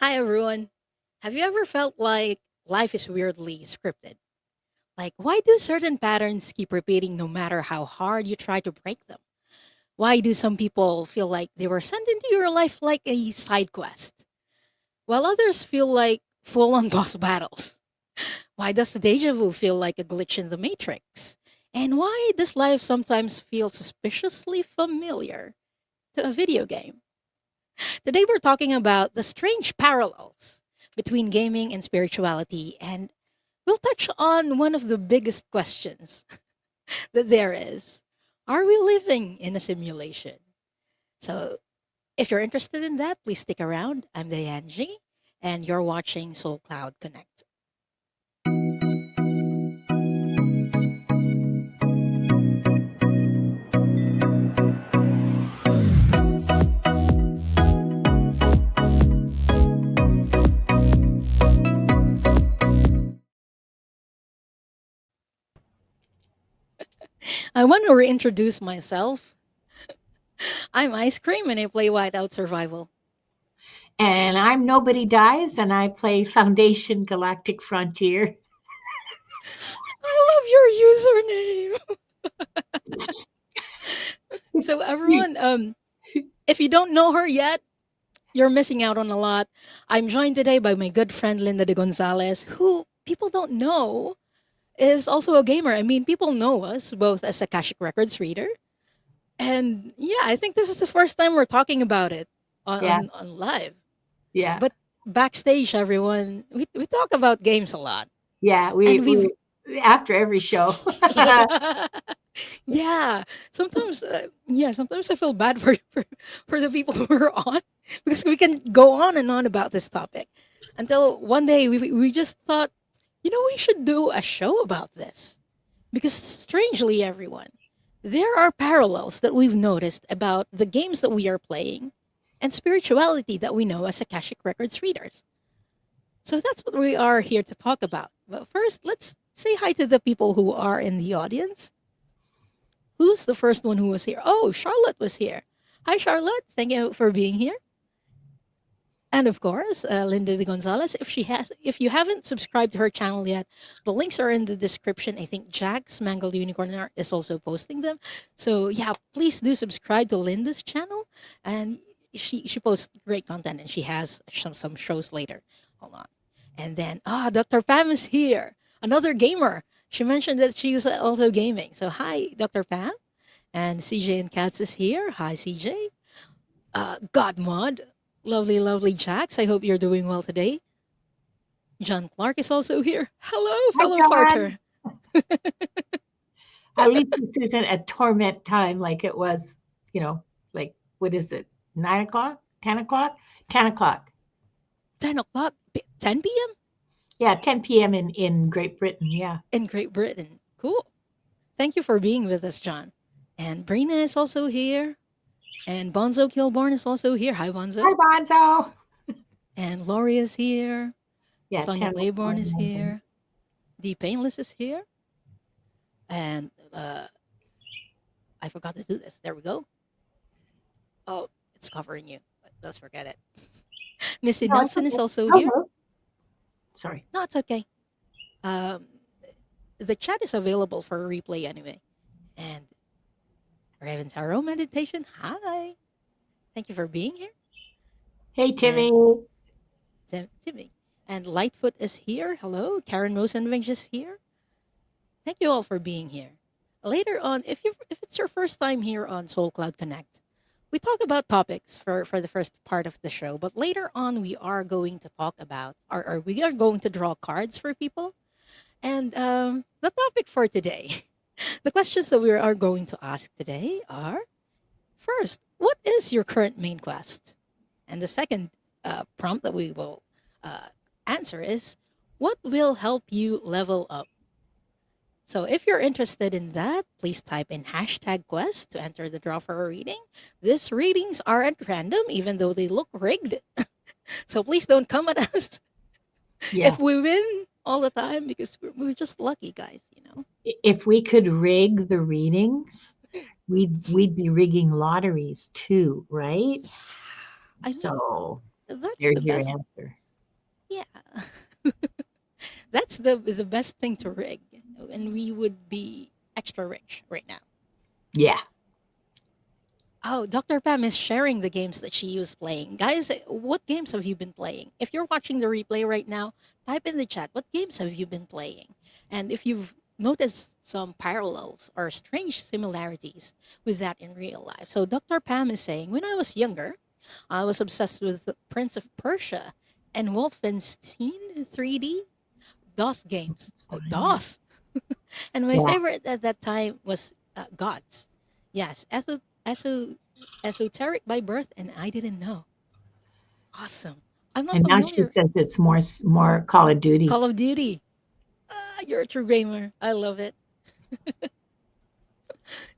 Hi, everyone. Have you ever felt like life is weirdly scripted? Like, why do certain patterns keep repeating no matter how hard you try to break them? Why do some people feel like they were sent into your life like a side quest, while others feel like full on boss battles? Why does the deja vu feel like a glitch in the matrix? And why does life sometimes feel suspiciously familiar to a video game? Today we're talking about the strange parallels between gaming and spirituality, and we'll touch on one of the biggest questions that there is. Are we living in a simulation? So, if you're interested in that, please stick around. I'm Dianji, and you're watching Soul Cloud Connect. I want to reintroduce myself. I'm Ice Cream, and I play Whiteout Survival. And I'm Nobody Dies, and I play Foundation Galactic Frontier. I love your username. So, everyone, if you don't know her yet, you're missing out on a lot. I'm joined today by my good friend Linda de Gonzalez, who people don't know is also a gamer. I mean, people know us both as Akashic Records Reader. And yeah, I think this is the first time we're talking about it on, Yeah, on, on live. yeah, But backstage, everyone, we talk about games a lot. yeah. We And we've, we after every show. yeah, yeah. Sometimes I feel bad for the people who are on because we can go on and on about this topic until one day we just thought, we should do a show about this because strangely, everyone, there are parallels that we've noticed about the games that we are playing and spirituality that we know as Akashic Records readers. So that's what we are here to talk about. But first, let's say hi to the people who are in the audience. Who's the first one who was here? Oh, Charlotte was here. Hi, Charlotte. Thank you for being here. And of course, Linda de Gonzalez. If you haven't subscribed to her channel yet, the links are in the description. I think Jack's Mangled Unicorn Art is also posting them. So yeah, please do subscribe to Linda's channel, and she posts great content, and she has some shows later. Hold on, and then Dr. Pam is here, another gamer. She mentioned that she's also gaming. So hi, Dr. Pam. And CJ and Katz is here. Hi, CJ. Godmod. Lovely, lovely Jax. I hope you're doing well today. John Clark is also here. Hello, Hi, fellow John. farter. At least this isn't a torment time like it was. You know, like what is it? 9 o'clock? 10 o'clock? 10 o'clock. 10 o'clock, 10 p.m. Yeah, 10 p.m. in Great Britain. Yeah. in Great Britain. Cool. Thank you for being with us, John. And Brina is also here. And Bonzo Kilborn is also here. Hi, Hi, Bonzo. Bonzo. And Laurie is here. Yeah, Sonia 10:01. Claiborne is here. The Painless is here. And I forgot to do this. There we go. Oh, it's covering you. But let's forget it. Missy No, it's Nelson is okay. also here. Hello. Sorry. No, it's okay. Um, the chat is available for replay anyway. And Raven Tarot Meditation, hi. Thank you for being here. Hey, And Timmy. Timmy. And Lightfoot is here. Hello. Karen Rosenving is here. Thank you all for being here. Later on, if it's your first time here on Soul Cloud Connect, we talk about topics for the first part of the show, but later on we are going to talk about or we are going to draw cards for people. And the topic for today, the questions that we are going to ask today are first, what is your current main quest? And the second prompt that we will uh, answer is, what will help you level up? So if you're interested in that, please type in hashtag quest to enter the draw for a reading. These readings are at random, even though they look rigged. So please don't come at us Yeah. if we win all the time because we're just lucky guys. If we could rig the readings, we'd be rigging lotteries too, right? Yeah. I mean, So, That's the There's your best. answer. Yeah, that's the best thing to rig, and we would be extra rich right now. Yeah. Oh, Dr. Pam is sharing the games that she was playing. Guys, what games have you been playing? If you're watching the replay right now, type in the chat, what games have you been playing? And if you've noticed some parallels or strange similarities with that in real life. So Dr. Pam is saying, when I was younger, I was obsessed with the Prince of Persia and Wolfenstein 3D DOS games. Oh, DOS. And my Yeah. favorite at that time was Gods. Yes, esoteric by birth, and I didn't know. Awesome. I'm not And now she familiar. says it's more Call of Duty. Call of Duty. Ah, you're a true gamer. I love it.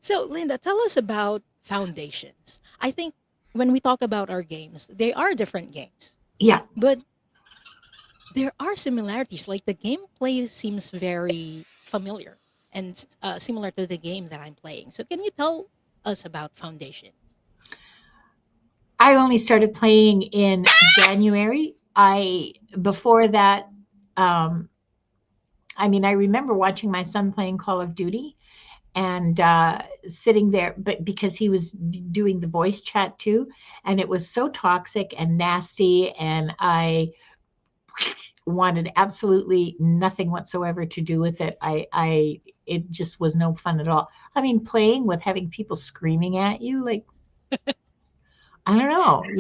So, Linda, tell us about foundations. I think when we talk about our games, they are different games, Yeah. but there are similarities. Like the gameplay seems very familiar and similar to the game that I'm playing. So, can you tell us about foundations? I only started playing in January. I before that, um, I mean, I remember watching my son playing Call of Duty and sitting there, but because he was doing the voice chat too, and it was so toxic and nasty, and I wanted absolutely nothing whatsoever to do with it. It just was no fun at all. I mean, playing with having people screaming at you, like, I don't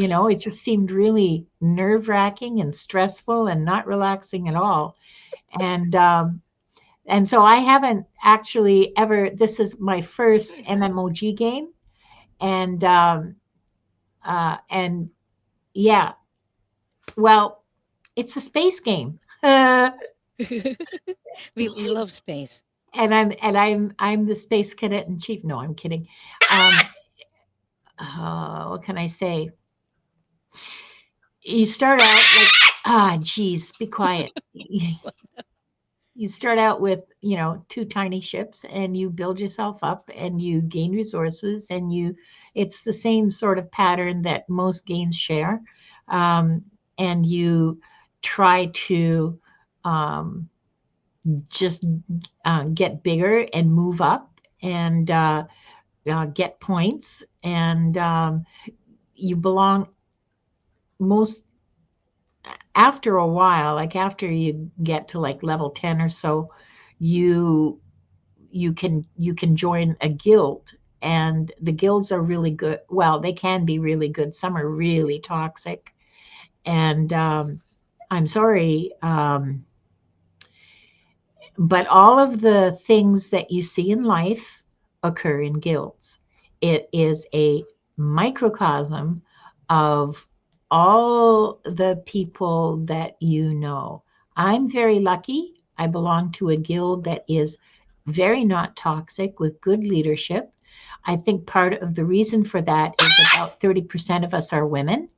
know, it just seemed really nerve wracking and stressful and not relaxing at all. And, and so I haven't actually ever, this is my first MMOG game. And, and yeah, well, it's a space game. We love space. And I'm the space cadet in chief. No, I'm kidding. Um, what can I say? You start out like, geez, be quiet. You start out with, two tiny ships, and you build yourself up and you gain resources, and it's the same sort of pattern that most games share. Um, and you try to um, just get bigger and move up and get points. And you belong most after a while, like after you get to like level 10 or so, you you can join a guild, and the guilds are really good. Well, they can be really good. Some are really toxic, and I'm sorry, but all of the things that you see in life occur in guilds. It is a microcosm of all the people that you know. I'm very lucky. I belong to a guild that is very not toxic with good leadership. I think part of the reason for that is about 30% of us are women.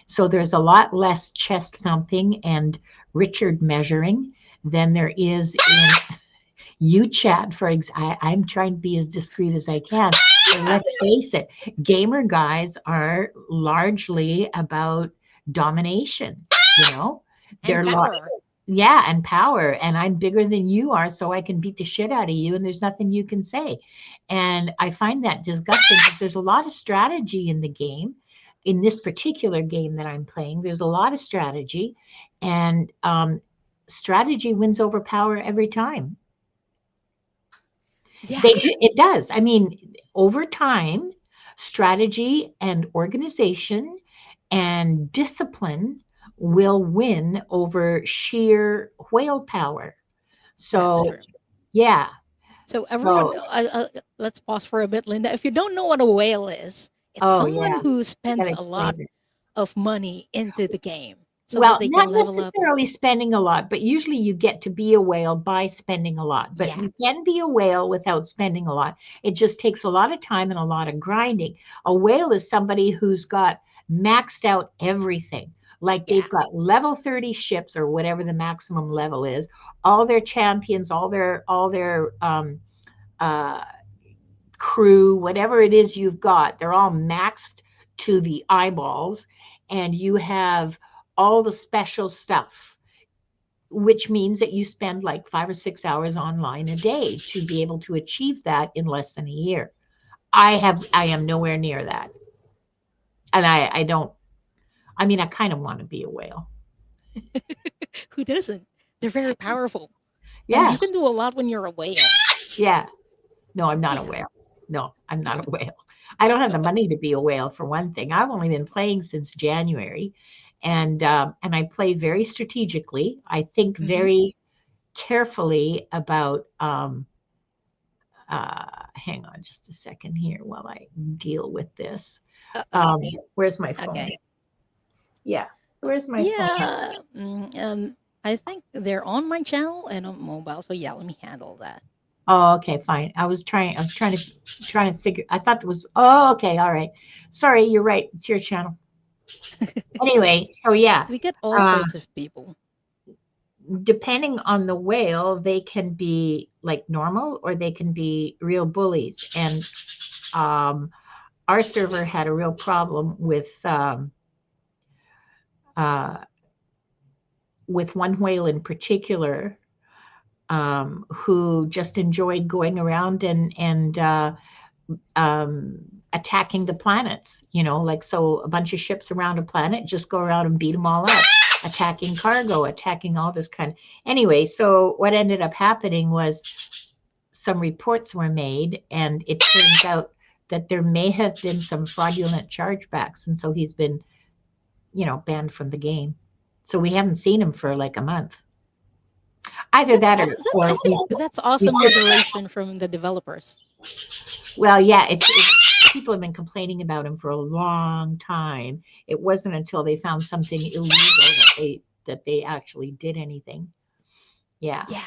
So there's a lot less chest thumping and Richard measuring than there is in you chat. I'm trying to be as discreet as I can. And let's face it, gamer guys are largely about domination. You know, And they're power. yeah, and power. And I'm bigger than you are, so I can beat the shit out of you, and there's nothing you can say. And I find that disgusting because there's a lot of strategy in the game. In this particular game that I'm playing, there's a lot of strategy, and strategy wins over power every time. Yeah. It does. I mean, over time, strategy and organization and discipline will win over sheer whale power. That's So, true. yeah. So everyone, So, let's pause for a bit, Linda. If you don't know what a whale is, it's oh someone yeah, who I gotta spends a lot explain it. of money into the game so that Well, they not can level up. necessarily spending a lot, but usually you get to be a whale by spending a lot. But Yeah, you can be a whale without spending a lot. It just takes a lot of time and a lot of grinding. A whale is somebody who's got maxed out everything. Like yeah, they've got level 30 ships or whatever the maximum level is, all their champions, all their uh, crew, whatever it is you've got, they're all maxed to the eyeballs. and you have all the special stuff, which means that you spend like 5 or 6 hours online a day to be able to achieve that in less than a year. I am nowhere near that. And I don't, I mean, I kind of want to be a whale. Who doesn't? They're very powerful. And Yeah. you can do a lot when you're a whale. Yeah. No, I'm not a Yeah. whale. No, I'm not a whale. I don't have the money to be a whale for one thing. I've only been playing since January, and I play very strategically. I think Hmm. very carefully about. Hang on just a second here while I deal with this. Uh-oh. Where's my phone? Okay. Yeah, where's my phone? Yeah. I think they're on my channel and on mobile. So yeah, let me handle that. Oh, okay, fine. I was trying to figure. I thought it was. Oh, okay, all right. Sorry, you're right. It's your channel. It's Anyway, okay. so yeah, We get all uh, sorts of people. depending on the whale, they can be like normal or they can be real bullies. And our server had a real problem uh, with one whale in particular, who just enjoyed going around and um, attacking the planets. You know, like so a bunch of ships around a planet, just go around and beat them all up, attacking cargo, attacking all this kind of. Anyway, so what ended up happening was some reports were made, and it turns out that there may have been some fraudulent chargebacks, and so he's been, banned from the game. So we haven't seen him for like a month. Either that I or think that's we awesome moderation from the developers. well, yeah, it's people have been complaining about him for a long time. It wasn't until they found something illegal that they actually did anything. Yeah. Yeah.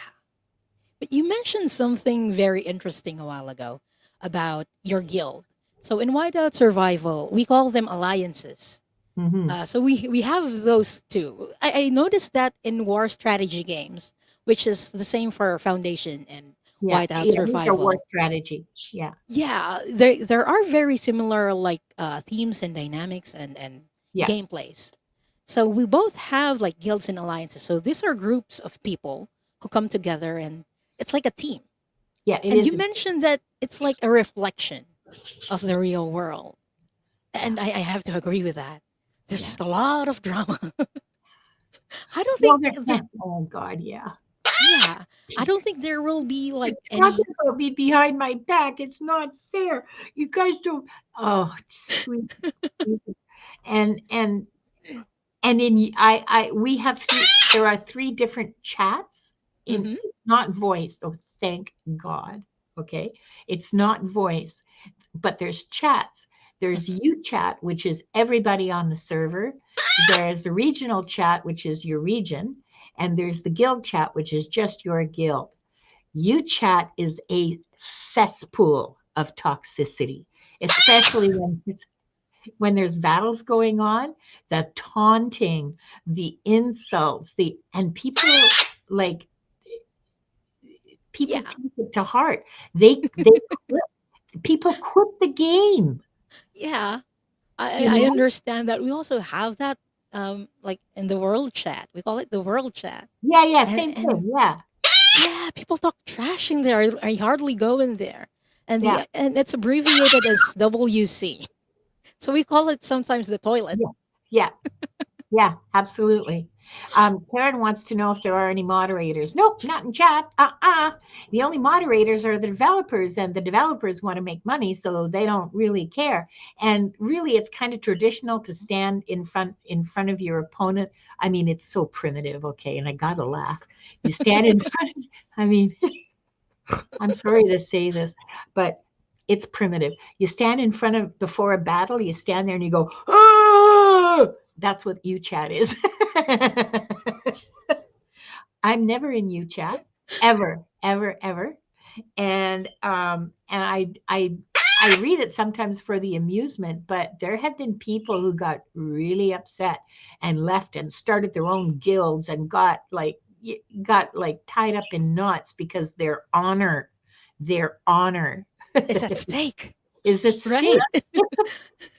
But you mentioned something very interesting a while ago about your guild. So in Whiteout Survival, we call them alliances. Hmm. So we have those too. I noticed that in war strategy games, which is the same for Foundation and Yeah. Whiteout Yeah. These are war Survival. strategy. Yeah. Yeah, there are very similar like themes and dynamics and Yeah. gameplays. So we both have like guilds and alliances. So these are groups of people who come together and it's like a team. Yeah. It And is. you mentioned that it's like a reflection of the real world. Yeah. And I have to agree with that. There's Yeah. just a lot of drama. I don't Well, think yeah. the Oh God. Yeah. yeah, I don't think there will be like Talking any about me behind my back. It's not fair. You guys don't. Oh, sweet Jesus. And and in I we have there are three different chats. In Mhm. It's not voice, so thank God. Okay, it's not voice, but there's chats. There's Mhm. U chat, which is everybody on the server. There's the regional chat, which is your region, and there's the guild chat, which is just your guild. U chat is a cesspool of toxicity, especially when there's battles going on, the taunting, the insults, the and like people Yeah. take it to heart. They quit, people quit the game. Yeah. You I know? understand that. We also have that like in the world chat. We call it the world chat. Yeah, yeah, And same thing. Yeah, yeah, people talk trash in there. I hardly go in there. yeah, And it's abbreviated as WC. So we call it sometimes the toilet. yeah, yeah. Yeah, absolutely. Karen wants to know if there are any moderators. Nope, not in chat. The only moderators are the developers, and the developers want to make money, so they don't really care. And really, it's kind of traditional to stand in front of your opponent. I mean, it's so primitive, okay, and I gotta laugh. You stand in front of, I mean, I'm sorry to say this, but it's primitive. You stand in front of before a battle, you stand there and you go, oh, that's what U chat is. I'm never in U chat, ever, ever, ever. And I read it sometimes for the amusement, but there have been people who got really upset and left and started their own guilds and got like tied up in knots because their honor It's at stake. is at stake. right?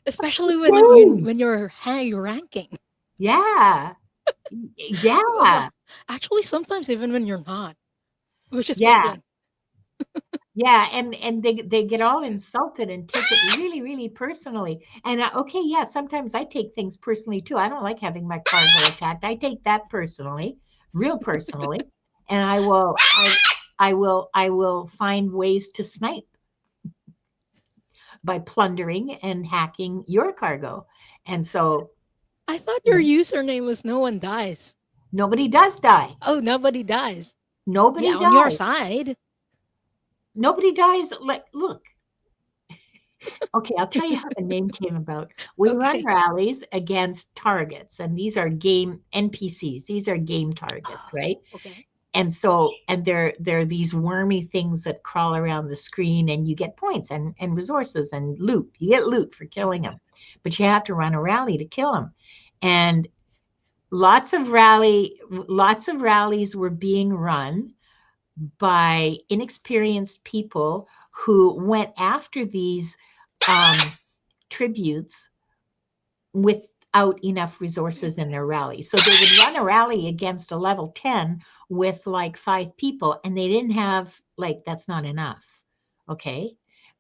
Especially Game. when you're high ranking. Yeah. Well, Yeah. actually, sometimes even when you're not, which is Yeah. puzzling. Yeah, and they get all insulted and take it really, really personally. And okay, yeah, sometimes I take things personally too. I don't like having my cargo attacked. I take that personally, real personally, and I will find ways to snipe by plundering and hacking your cargo. And so, I thought you your know, username was "No one dies." nobody does die. Oh, nobody dies. Nobody Yeah, on your dies. side. Nobody dies. Like, look, okay, I'll tell you how the name came about. We run Okay. rallies against targets, and these are game NPCs. These are game targets, Oh, right? okay. And so, and they're these wormy things that crawl around the screen, and you get points and resources and loot. You get loot for killing Mhm. them, but you have to run a rally to kill them. And lots of rallies were being run by inexperienced people who went after these um, tributes without enough resources in their rally. So they would run a rally against a level 10 with like 5 people, and they didn't have, like, that's not enough. Okay.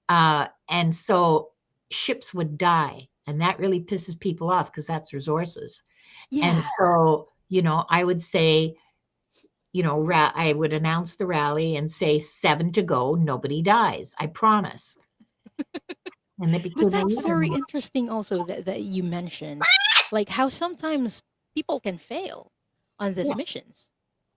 And so ships would die. And that really pisses people off because that's resources. And Yeah. so, I would say, I would announce the rally and say 7 to go, nobody dies. I promise. And they But became a that's very rumor. interesting also that you mentioned, like how sometimes people can fail on these Yeah. missions,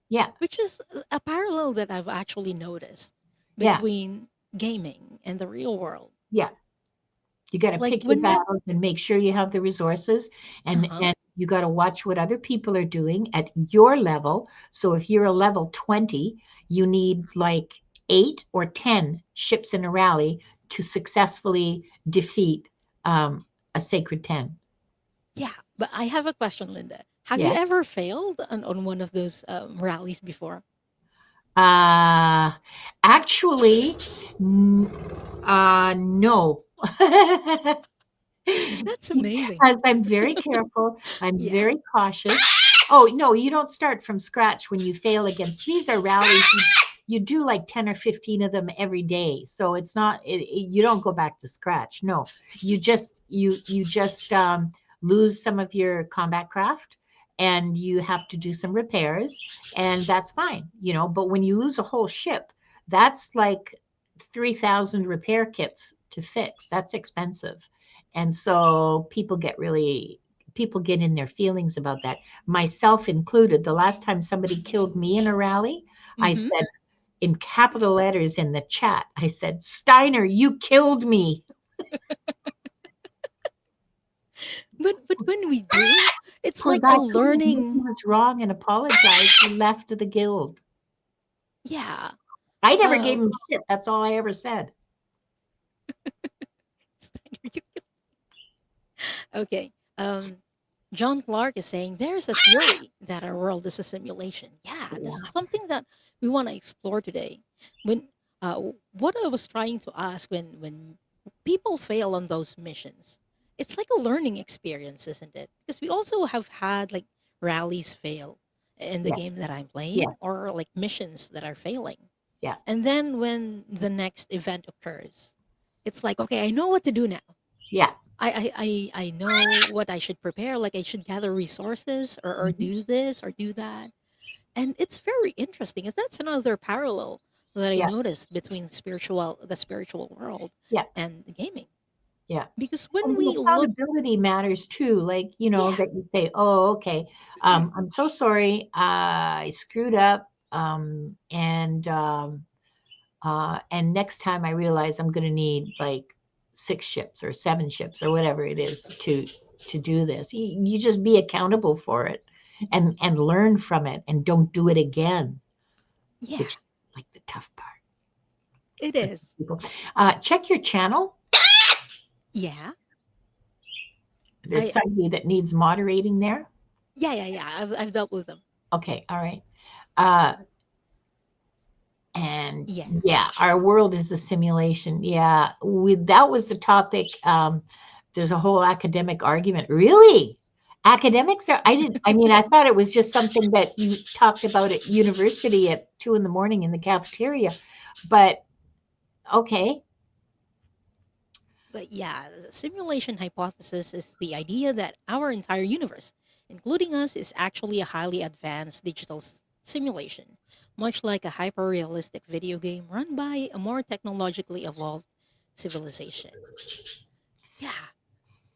Yeah. which is a parallel that I've actually noticed Yeah. between gaming and the real world. Yeah. You got to Like pick your when you, battles and make sure you have the resources, and uh-huh, and you got to watch what other people are doing at your level. So if you're a level 20, you need like 8 or 10 ships in a rally to successfully defeat a sacred 10. yeah. But I have a question, Linda. Have you Yeah. ever failed on one of those rallies before? Uh, Actually, no. That's amazing. Because I'm very careful, I'm Yeah. very cautious. Oh, no, you don't start from scratch when you fail against these are rallies. You do like 10 or 15 of them every day. So it's not you don't go back to scratch. No. You just lose some of your combat craft, and you have to do some repairs, and that's fine, but when you lose a whole ship, that's like 3,000 repair kits to fix. That's expensive. And so people get in their feelings about that, myself included. The last time somebody killed me in a rally, I Mm-hmm. said in capital letters in the chat, I said, Steiner, you killed me. But when we do, it's Poor like guy a couldn't admit he learning. was wrong and apologized. He left the guild. Yeah. I never Uh, gave him shit. That's all I ever said. okay. John Clark is saying there's a theory that our world is a simulation. Yeah, this is Yeah. something that we want to explore today. When what I was trying to ask when people fail on those missions, it's like a learning experience, isn't it? Because we also have had like rallies fail in the Yeah. game that I'm playing, Yes. or like missions that are failing. Yeah. And then when the next event occurs, it's like, okay, I know what to do now. Yeah. I know what I should prepare. Like I should gather resources or Mhm. do this or do that. And it's very interesting. And that's another parallel that I Yeah. noticed between the spiritual world Yeah. and the gaming. Yeah. Because when And the we look, accountability matters too. Like, yeah, that you say, oh, okay, I'm so sorry. I screwed up. And next time I realize I'm going to need like 6 ships or 7 ships or whatever it is to do this. You just be accountable for it, and learn from it, and don't do it again, yeah, which is like the tough part it for is. people. Check your channel. Yeah. There's I somebody that needs moderating there. yeah, yeah, yeah. I've dealt with them. Okay, all right. Uh, And Yeah. yeah, our world is a simulation. Yeah, that was the topic. There's a whole academic argument. Really? Academics are, I didn't, I mean, I thought it was just something that you talked about at university at 2 in the morning in the cafeteria. But okay. But yeah, the simulation hypothesis is the idea that our entire universe, including us, is actually a highly advanced digital simulation, much like a hyper realistic video game run by a more technologically evolved civilization. Yeah,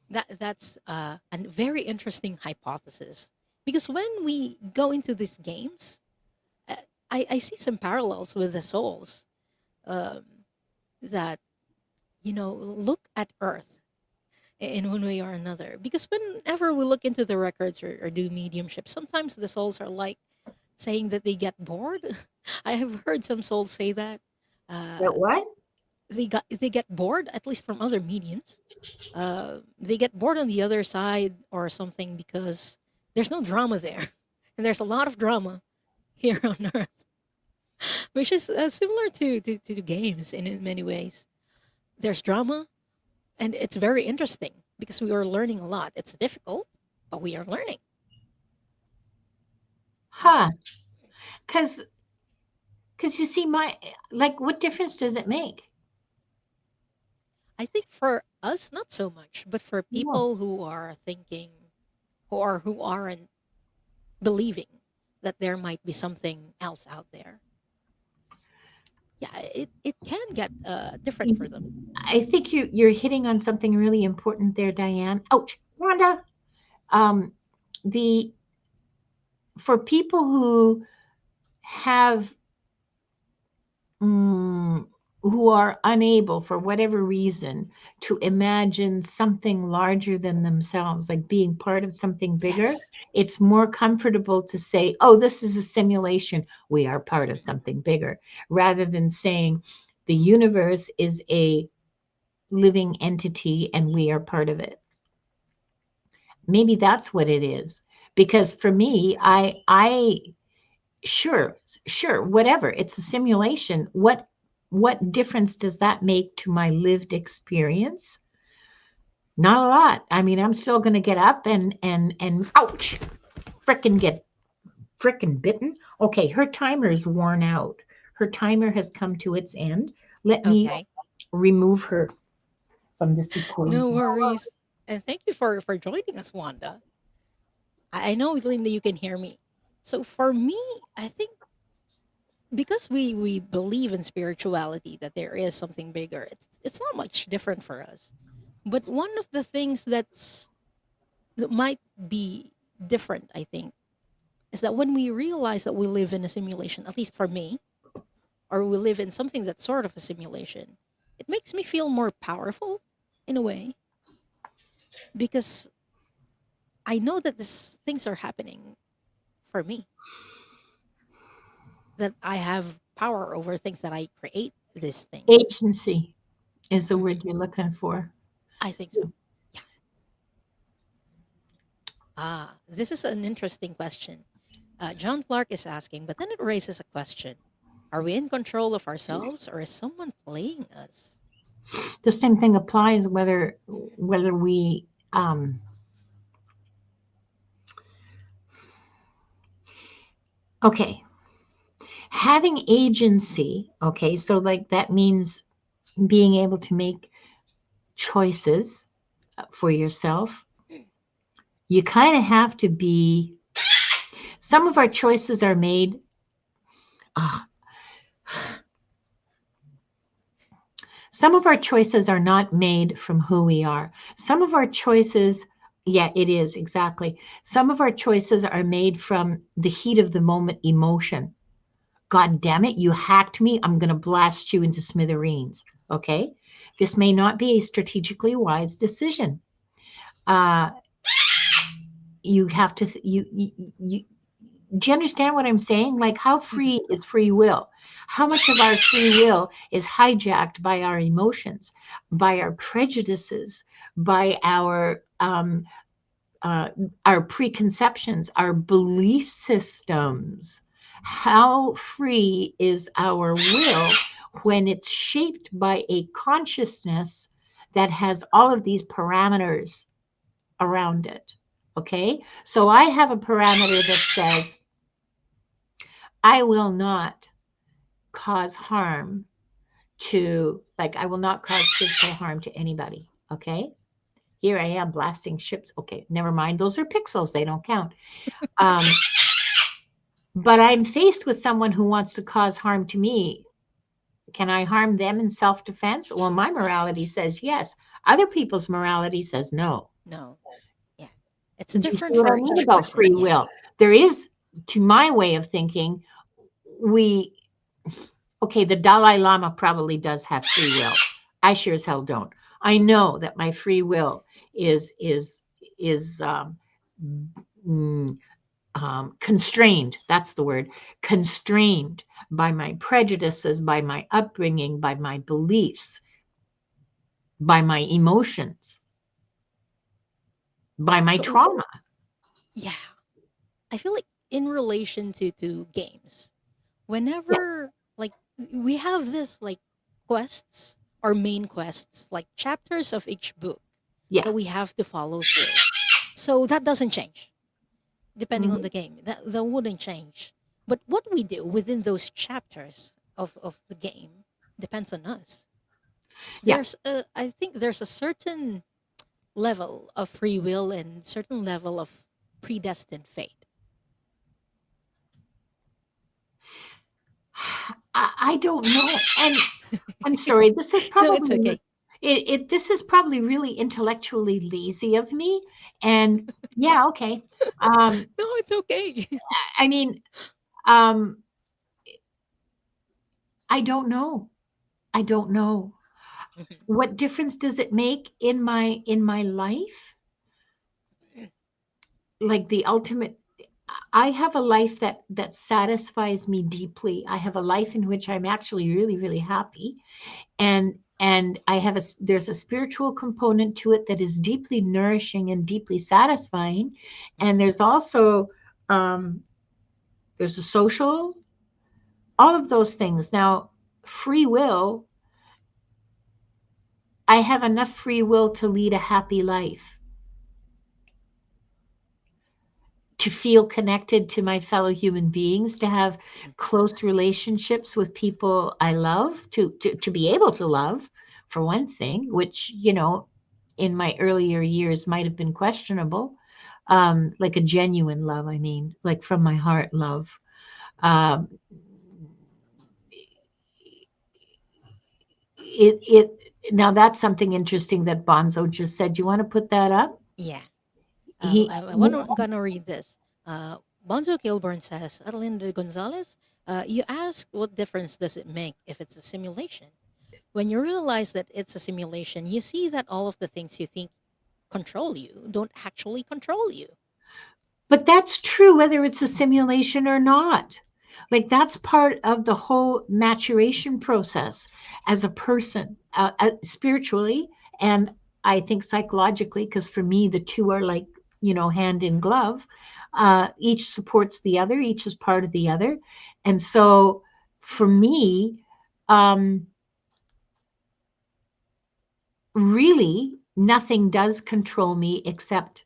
that's a very interesting hypothesis because when we go into these games, uh, I see some parallels with the souls um, that look at Earth in one way or another. Because whenever we look into the records or do mediumship, sometimes the souls are like saying that they get bored. I have heard some souls say that But uh, what? they get bored, at least from other mediums. They get bored on the other side or something because there's no drama there, and there's a lot of drama here on Earth, which is similar to games in many ways. There's drama, and it's very interesting because we are learning a lot. It's difficult, but we are learning. Yeah, Huh? Because you see, my, like, what difference does it make? I think for us, not so much, but for No. people who are thinking or who aren't believing that there might be something else out there, yeah, it can get different for them. I think you're hitting on something really important there, Diane. Ouch, Rhonda. Um, the For people who have mm, who are unable for whatever reason to imagine something larger than themselves, like being part of something bigger, Yes, it's more comfortable to say, oh, this is a simulation. We are part of something bigger, rather than saying the universe is a living entity and we are part of it. Maybe that's what it is. Because for me, I sure, sure, whatever. It's a simulation. What difference does that make to my lived experience? Not a lot. I mean, I'm still going to get up and ouch, frickin' get frickin' bitten. Okay, her timer is worn out. Her timer has come to its end. Let me okay, remove her from this equation. no worries. And thank you for joining us, Wanda. I know, Linda, you can hear me. So for me, I think because we believe in spirituality that there is something bigger, it's not much different for us. But one of the things that might be different, I think, is that when we realize that we live in a simulation, at least for me, or we live in something that's sort of a simulation, it makes me feel more powerful in a way because I know that these things are happening for me, that I have power over things, that I create these things. Agency is the Mhm. word you're looking for. I think so. Yeah. This is an interesting question. John Clark is asking, but then it raises a question. Are we in control of ourselves or is someone playing us? The same thing applies whether we okay, having agency. Okay, so like that means being able to make choices for yourself. You kind of have to be, some of our choices are made, uh, some of our choices are not made from who we are. Some of our choices, yeah, it is exactly. Some of our choices are made from the heat of the moment emotion. God damn it, you hacked me. I'm going to blast you into smithereens. Okay. This may not be a strategically wise decision. Uh, you have to, you, do you understand what I'm saying? Like, how Mhm. free is free will? How much of our free will is hijacked by our emotions, by our prejudices, by uh, our preconceptions, our belief systems? How free is our will when it's shaped by a consciousness that has all of these parameters around it? Okay, so I have a parameter that says I will not cause harm to, like, I will not cause physical harm to anybody. Okay, here I am blasting ships. Okay, never mind, those are pixels, they don't count. um, but I'm faced with someone who wants to cause harm to me. Can I harm them in self-defense? Well, my morality says yes. Other people's morality says no. No. Yeah. It's Do you see different what I for mean each about person. free Yeah. will? There is, to my way of thinking, we, okay, the Dalai Lama probably does have free will. I sure as hell don't. I know that my free will is mm, constrained. That's the word. Constrained by my prejudices, by my upbringing, by my beliefs, by my emotions, by my So trauma. yeah, I feel like in relation to games, Yeah, whenever like we have this like quests or main quests, like chapters of each book yeah. that we have to follow through. So that doesn't change depending on Mhm. the game. That wouldn't change. But what we do within those chapters of the game depends on us. Yeah. I think there's a certain level of free will and certain level of predestined fate. I don't know. And I'm sorry, this is No, it's probably okay. this is probably really intellectually lazy of me. And yeah, okay. Um, No, it's okay. I mean, um, I don't know. I don't know. Mhm. What difference does it make in my life? Like the ultimate, I have a life that satisfies me deeply. I have a life in which I'm actually really, really happy. And I have there's a spiritual component to it that is deeply nourishing and deeply satisfying. And there's also um, there's a social, all of those things. Now, free will, I have enough free will to lead a happy life, to feel connected to my fellow human beings, to have close relationships with people I love, to be able to love, for one thing, which, in my earlier years might have been questionable. Like a genuine love, I mean, like from my heart love. Um, now that's something interesting that Bonzo just said. Do you want to put that up? Yeah. He, I want to gonna read this. Bonzo Kilburn says, Adelinda Gonzalez, you ask what difference does it make if it's a simulation? When you realize that it's a simulation, you see that all of the things you think control you don't actually control you. But that's true whether it's a simulation or not. Like that's part of the whole maturation process as a person, spiritually, and I think psychologically, because for me, the two are like, hand in glove. Each supports the other, each is part of the other. And so for me, um, really, nothing does control me except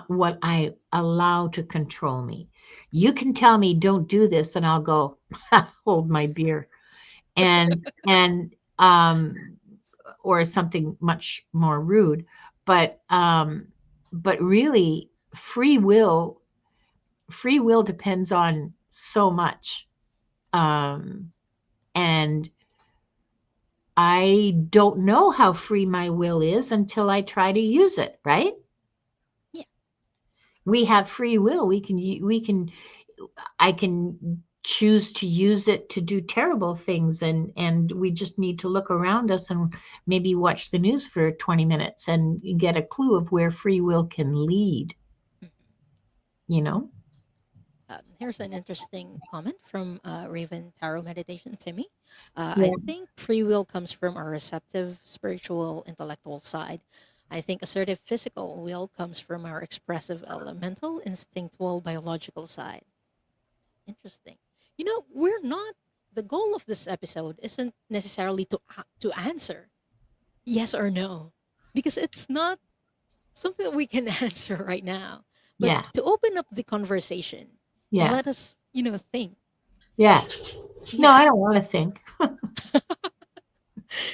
what I allow to control me. You can tell me don't do this, and I'll go hold my beer, and or something much more rude. But really, free will depends on so much, um, and I don't know how free my will is until I try to use it. Right? Yeah. We have free will. We can I can choose to use it to do terrible things, and we just need to look around us and maybe watch the news for 20 minutes and get a clue of where free will can lead, Mhm. you know? Here's an interesting comment from Raven Tarot Meditation Timmy. I Yeah. think free will comes from our receptive, spiritual, intellectual side. I think assertive physical will comes from our expressive, elemental, instinctual, biological side. Interesting. we're not. The goal of this episode isn't necessarily to answer yes or no, because it's not something that we can answer right now, but Yeah. to open up the conversation and Yeah. let us, think. Yeah. No, Yeah. I don't want to think.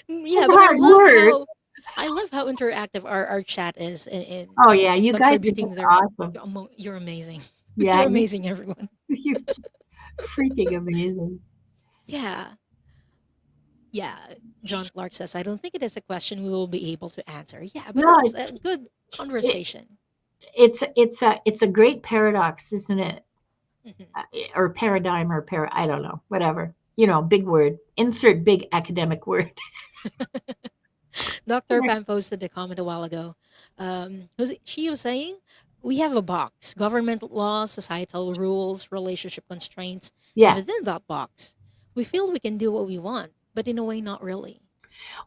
Yeah, It's but hard work. I love how interactive our chat is Oh yeah, in you guys are contributing just their awesome. you're amazing. Yeah, You're amazing, everyone. you're just freaking amazing. Yeah. Yeah. John Clark says, I don't think it is a question we will be able to answer. Yeah, but No, it's a good it, conversation. it's a great paradox, isn't it? Mhm. Or paradigm or I don't know, whatever. Big word. Insert big academic word. Dr. Pam posted a comment a while ago. She was saying, we have a box, government laws, societal rules, relationship constraints, and Yeah, within that box, we feel we can do what we want, but in a way, not really.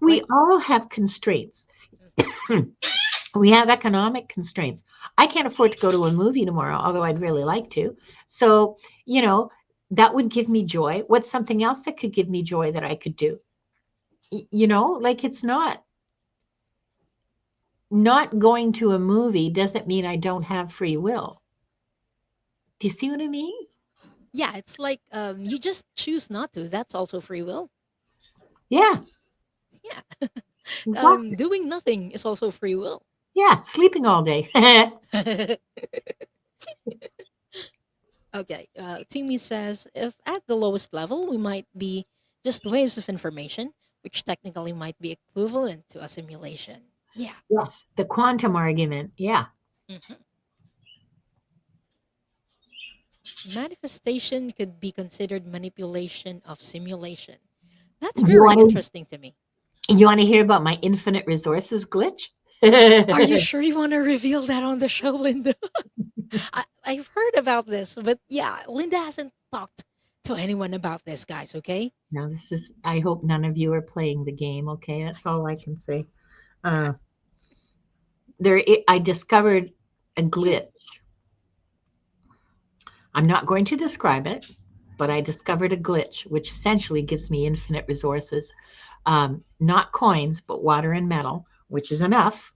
we Like, all have constraints. We have economic constraints. I can't afford to go to a movie tomorrow, although I'd really like to. So, that would give me joy. What's something else that could give me joy that I could do? Like it's not going to a movie doesn't mean I don't have free will. Do you see what I mean? yeah, it's like you just choose not to. That's also free will. Yeah, Yeah. exactly. Doing nothing is also free will. Yeah, sleeping all day. Okay. Timmy says, if at the lowest level, we might be just waves of information, which technically might be equivalent to a simulation. Yeah. Yes, the quantum argument. Yeah. Mhm. Manifestation could be considered manipulation of simulation. That's You very want interesting to me. to you want to hear about my infinite resources glitch? Are you sure you want to reveal that on the show, Linda? I've heard about this, but yeah, Linda hasn't talked to anyone about this, guys, okay? Now this is. I hope none of you are playing the game. Okay, that's all I can say. Uh, I discovered a glitch. I'm not going to describe it, but I discovered a glitch, which essentially gives me infinite resources. Not coins, but water and metal, which is enough.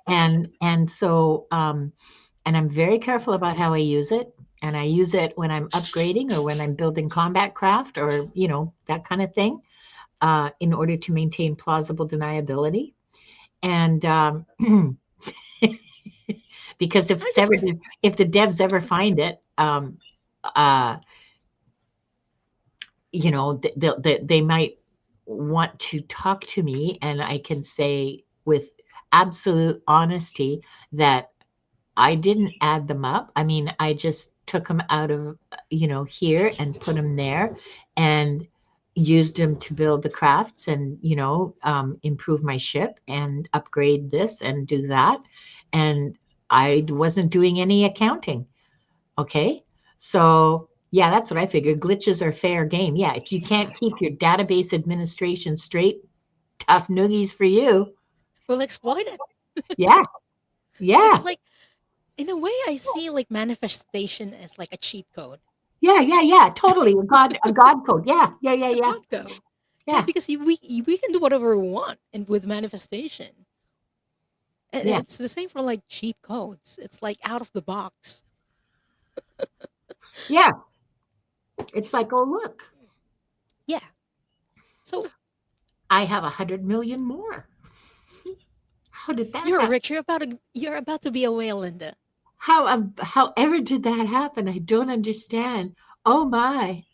And I'm very careful about how I use it. And I use it when I'm upgrading or when I'm building combat craft or that kind of thing, in order to maintain plausible deniability. And because I just if the devs ever find it, uh, they might want to talk to me, and I can say with absolute honesty that I didn't add them up. I mean, I just took them out of, here and put them there and used them to build the crafts and, improve my ship and upgrade this and do that. And I wasn't doing any accounting. Okay. So, yeah, that's what I figured. Glitches are fair game. Yeah. If you can't keep your database administration straight, tough noogies for you. will exploit it. Yeah. Yeah. It's like, in a way, I see like manifestation as like a cheat code, Yeah, yeah, yeah, totally. A god code. Yeah, yeah, yeah, a yeah, God code. Yeah, yeah, because we can do whatever we want, and with manifestation, and yeah, it's the same for like cheat codes. It's like out of the box. yeah. It's like, oh look, Yeah. So I have 100 million more. How did that you're happen? rich. You're about to be a whale, Linda. However did that happen? I don't understand. Oh my.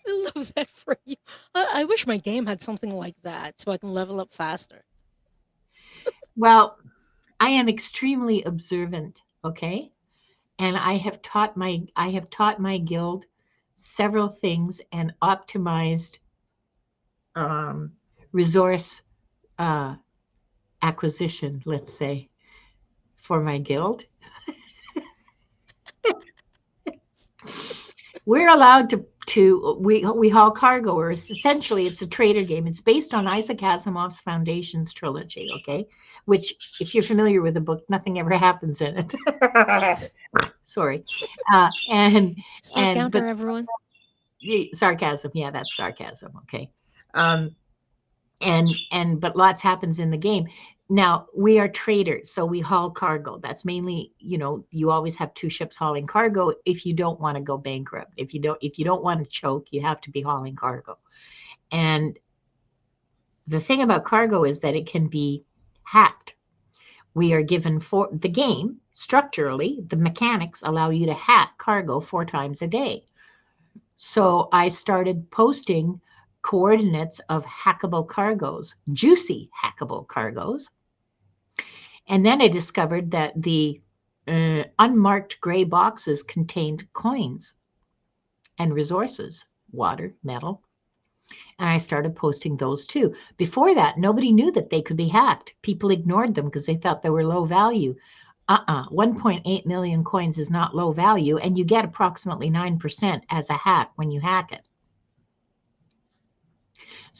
I love that for you. I wish my game had something like that so I can level up faster. Well, I am extremely observant, okay? And I have taught my guild several things and optimized um, resource uh, acquisition, let's say, for my guild. We're allowed to we haul cargo, or essentially it's a trader game. It's based on Isaac Asimov's Foundations trilogy. Okay, which, if you're familiar with the book, nothing ever happens in it. Sorry. And Start but counter, everyone. sarcasm, yeah, that's sarcasm. Okay. Um, but lots happens in the game. Now we are traders, so we haul cargo. That's mainly, you always have two ships hauling cargo if you don't want to go bankrupt. If you don't want to choke, you have to be hauling cargo. And the thing about cargo is that it can be hacked. We are given for the game structurally, the mechanics allow you to hack cargo 4 times a day. So I started posting coordinates of hackable cargoes, juicy hackable cargoes. And then I discovered that the unmarked gray boxes contained coins and resources, water, metal. And I started posting those too. Before that, nobody knew that they could be hacked. People ignored them because they thought they were low value. 1.8 million coins is not low value, and you get approximately 9% as a hack when you hack it.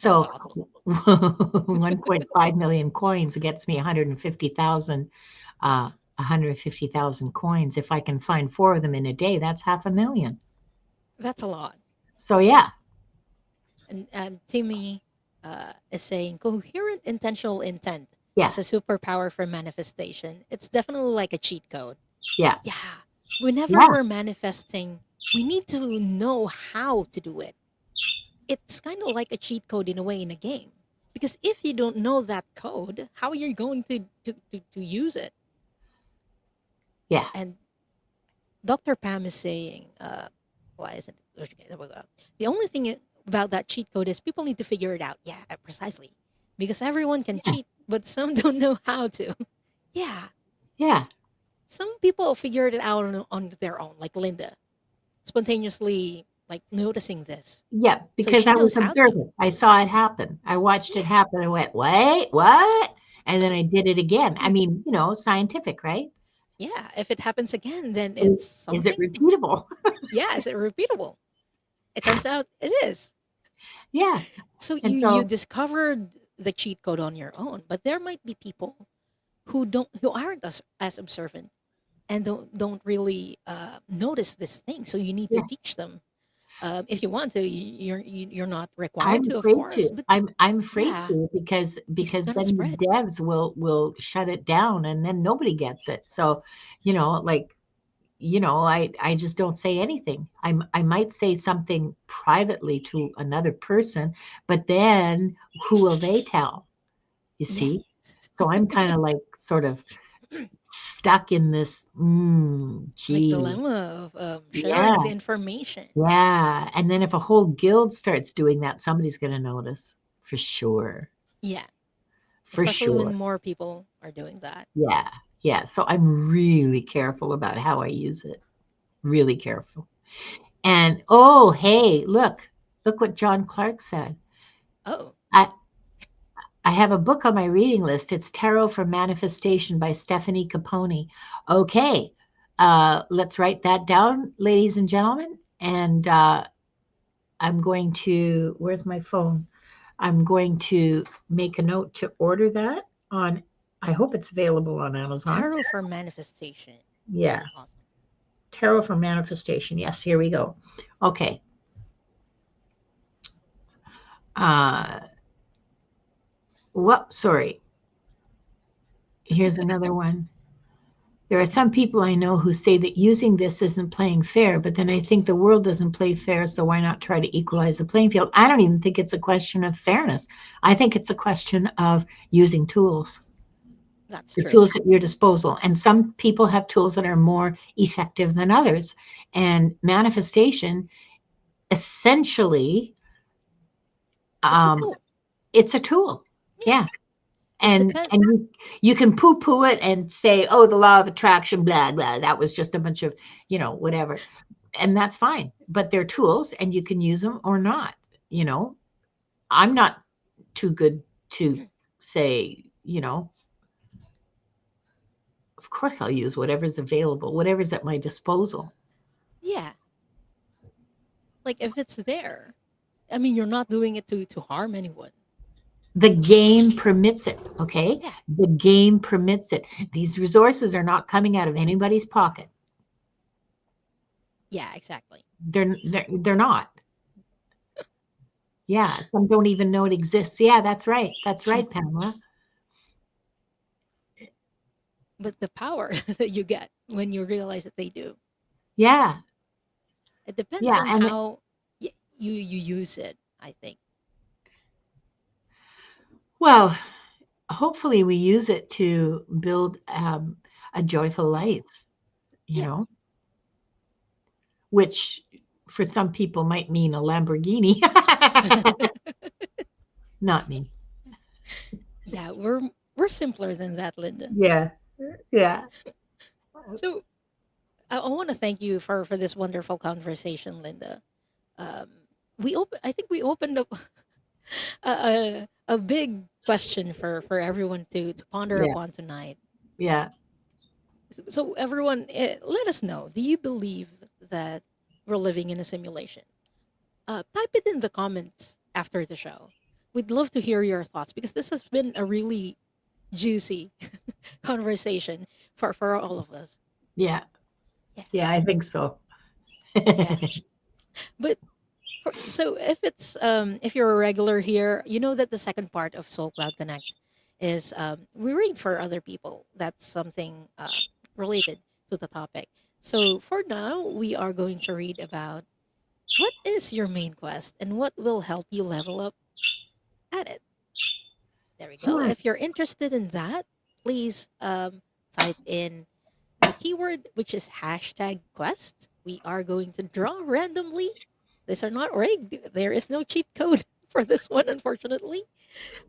That's So awesome. 1.5 million coins gets me 150,000 coins. If I can find 4 of them in a day, that's 500,000. That's a lot. So yeah, And Timmy is saying coherent intentional intent yeah, is a superpower for manifestation. It's definitely like a cheat code. yeah, Yeah. Whenever yeah, we're manifesting, we need to know how to do it. It's kind of like a cheat code in a way in a game. Because if you don't know that code, how are you going to use it? yeah, And Dr. Pam is saying, why isn't it? Okay, there we go. The only thing about that cheat code is people need to figure it out. Yeah, precisely. Because everyone can yeah, cheat, but some don't know how to. Yeah. yeah, Some people figured it out on their own, like Linda, spontaneously like noticing this. yeah. So Because she I was knows how to. observant. I saw it happen. I watched Yeah. it happen. I went, wait, what? And then I did it again. I mean, scientific, right? Yeah. If it happens again, then Is, it's is it something. repeatable? Yeah. Is it repeatable? It turns out it is. Yeah. So And you so, discovered the cheat code on your own, but there might be people who aren't as observant and don't really notice this thing. So you need to yeah, teach them. If you want to, you're not required I'm to, of afraid course. to. But I'm afraid yeah, to because it's because gonna then spread. the devs will shut it down and then nobody gets it. So, like, I just don't say anything. I might say something privately to another person, but then who will they tell? You Yeah, see? So I'm kind of like sort of stuck in this, like geez, dilemma of yeah, sharing the information. yeah. And then if a whole guild starts doing that, somebody's going to notice for sure. Yeah, For especially when sure. more people are doing that. Yeah. Yeah. So I'm really careful about how I use it. Really careful. And oh, hey, look what John Clark said. Oh, I, I have a book on my reading list. It's Tarot for Manifestation by Stephanie Capone. Okay. Let's write that down, ladies and gentlemen. And I'm going to, where's my phone? I'm going to make a note to order that on, I hope it's available on Amazon. tarot for manifestation. Yeah, That's awesome. Tarot for Manifestation. Yes, here we go. Okay. Uh, Whoop, sorry. Here's another one. There are some people I know who say that using this isn't playing fair, but then I think the world doesn't play fair, so why not try to equalize the playing field? I don't even think it's a question of fairness. I think it's a question of using tools, That's the true. tools at your disposal. And some people have tools that are more effective than others. And manifestation essentially, It's a um, tool. it's a tool. Yeah, Yeah. it And depends. and you can poo-poo it and say, oh, the law of attraction, blah, blah. That was just a bunch of, whatever. And that's fine. But they're tools and you can use them or not. You know, I'm not too good to say, of course I'll use whatever's available, whatever's at my disposal. Yeah, like if it's there. I mean, you're not doing it to harm anyone. The game permits it, okay? Yeah, The game permits it. These resources are not coming out of anybody's pocket. yeah, exactly. They're not. Yeah, some don't even know it exists. Yeah, that's right. That's right, Pamela. But the power that you get when you realize that they do, Yeah, it depends yeah, on and how you use it, I think. well, hopefully we use it to build a joyful life, you Yeah. know, which for some people might mean a Lamborghini. Not me. Yeah, we're simpler than that, Linda. Yeah, yeah, So I want to thank you for this wonderful conversation, Linda. Um, I think we opened up a big question for everyone to ponder yeah, upon tonight. yeah. So everyone, let us know. Do you believe that we're living in a simulation? Type it in the comments after the show. We'd love to hear your thoughts because this has been a really juicy conversation for all of us. Yeah, Yeah, yeah, I think so. yeah. But so if you're a regular here, you know that the second part of Soul Cloud Connect is we read for other people. That's something related to the topic. So for now, we are going to read about what is your main quest and what will help you level up at it. There we go. Hmm. If you're interested in that, please type in the keyword, which is hashtag quest. We are going to draw randomly. These are not rigged. There is no cheat code for this one, unfortunately.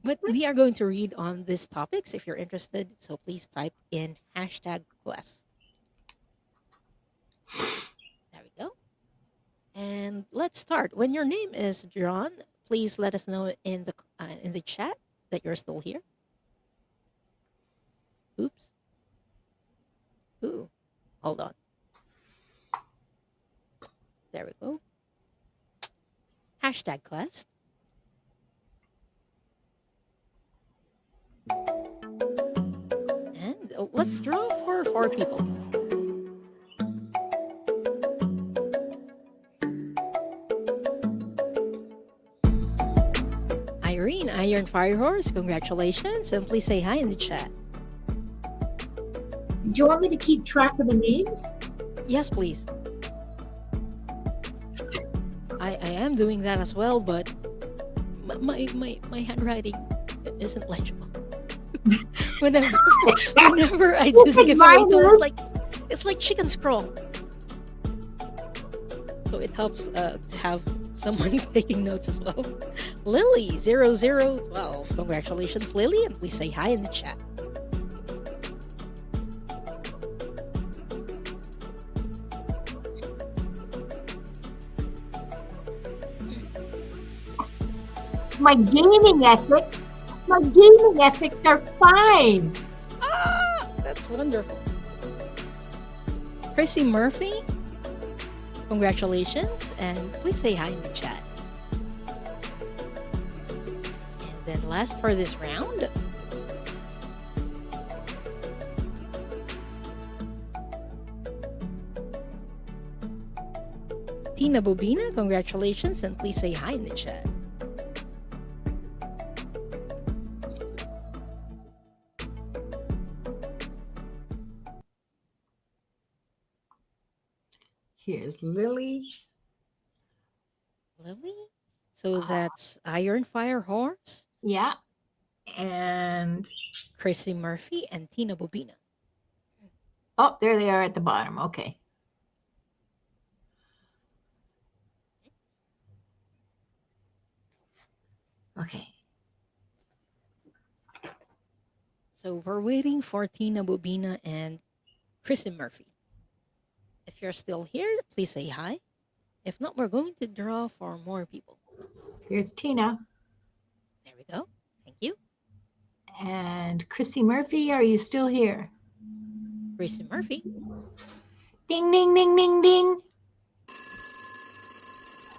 But we are going to read on these topics if you're interested. So please type in hashtag quest. There we go. And let's start. When your name is drawn, please let us know in the chat that you're still here. Oops. Ooh. Hold on. There we go. Hashtag quest. And let's draw for four people. Irene, Iron Firehorse, congratulations. And please say hi in the chat. Do you want me to keep track of the names? Yes, please. I am doing that as well, but my handwriting isn't legible. whenever whenever I do the giveaway Mine tool, is. it's like chicken scroll. So it helps to have someone taking notes as well. Lily0012. Congratulations, Lily, and please say hi in the chat. My gaming ethics, my gaming ethics are fine. Ah, that's wonderful. Chrissy Murphy, congratulations, and please say hi in the chat. And then last for this round, Tina Bobina, congratulations, and please say hi in the chat. Here's Lily. Lily? So that's Iron Fire Horse, Yeah. And Chrissy Murphy, and Tina Bobina. oh, there they are at the bottom. Okay. Okay. So we're waiting for Tina Bobina and Chrissy Murphy. If you're still here, please say hi. If not, we're going to draw for more people. Here's Tina. There we go. Thank you. And Chrissy Murphy, are you still here? Chrissy Murphy. Ding, ding, ding, ding, ding.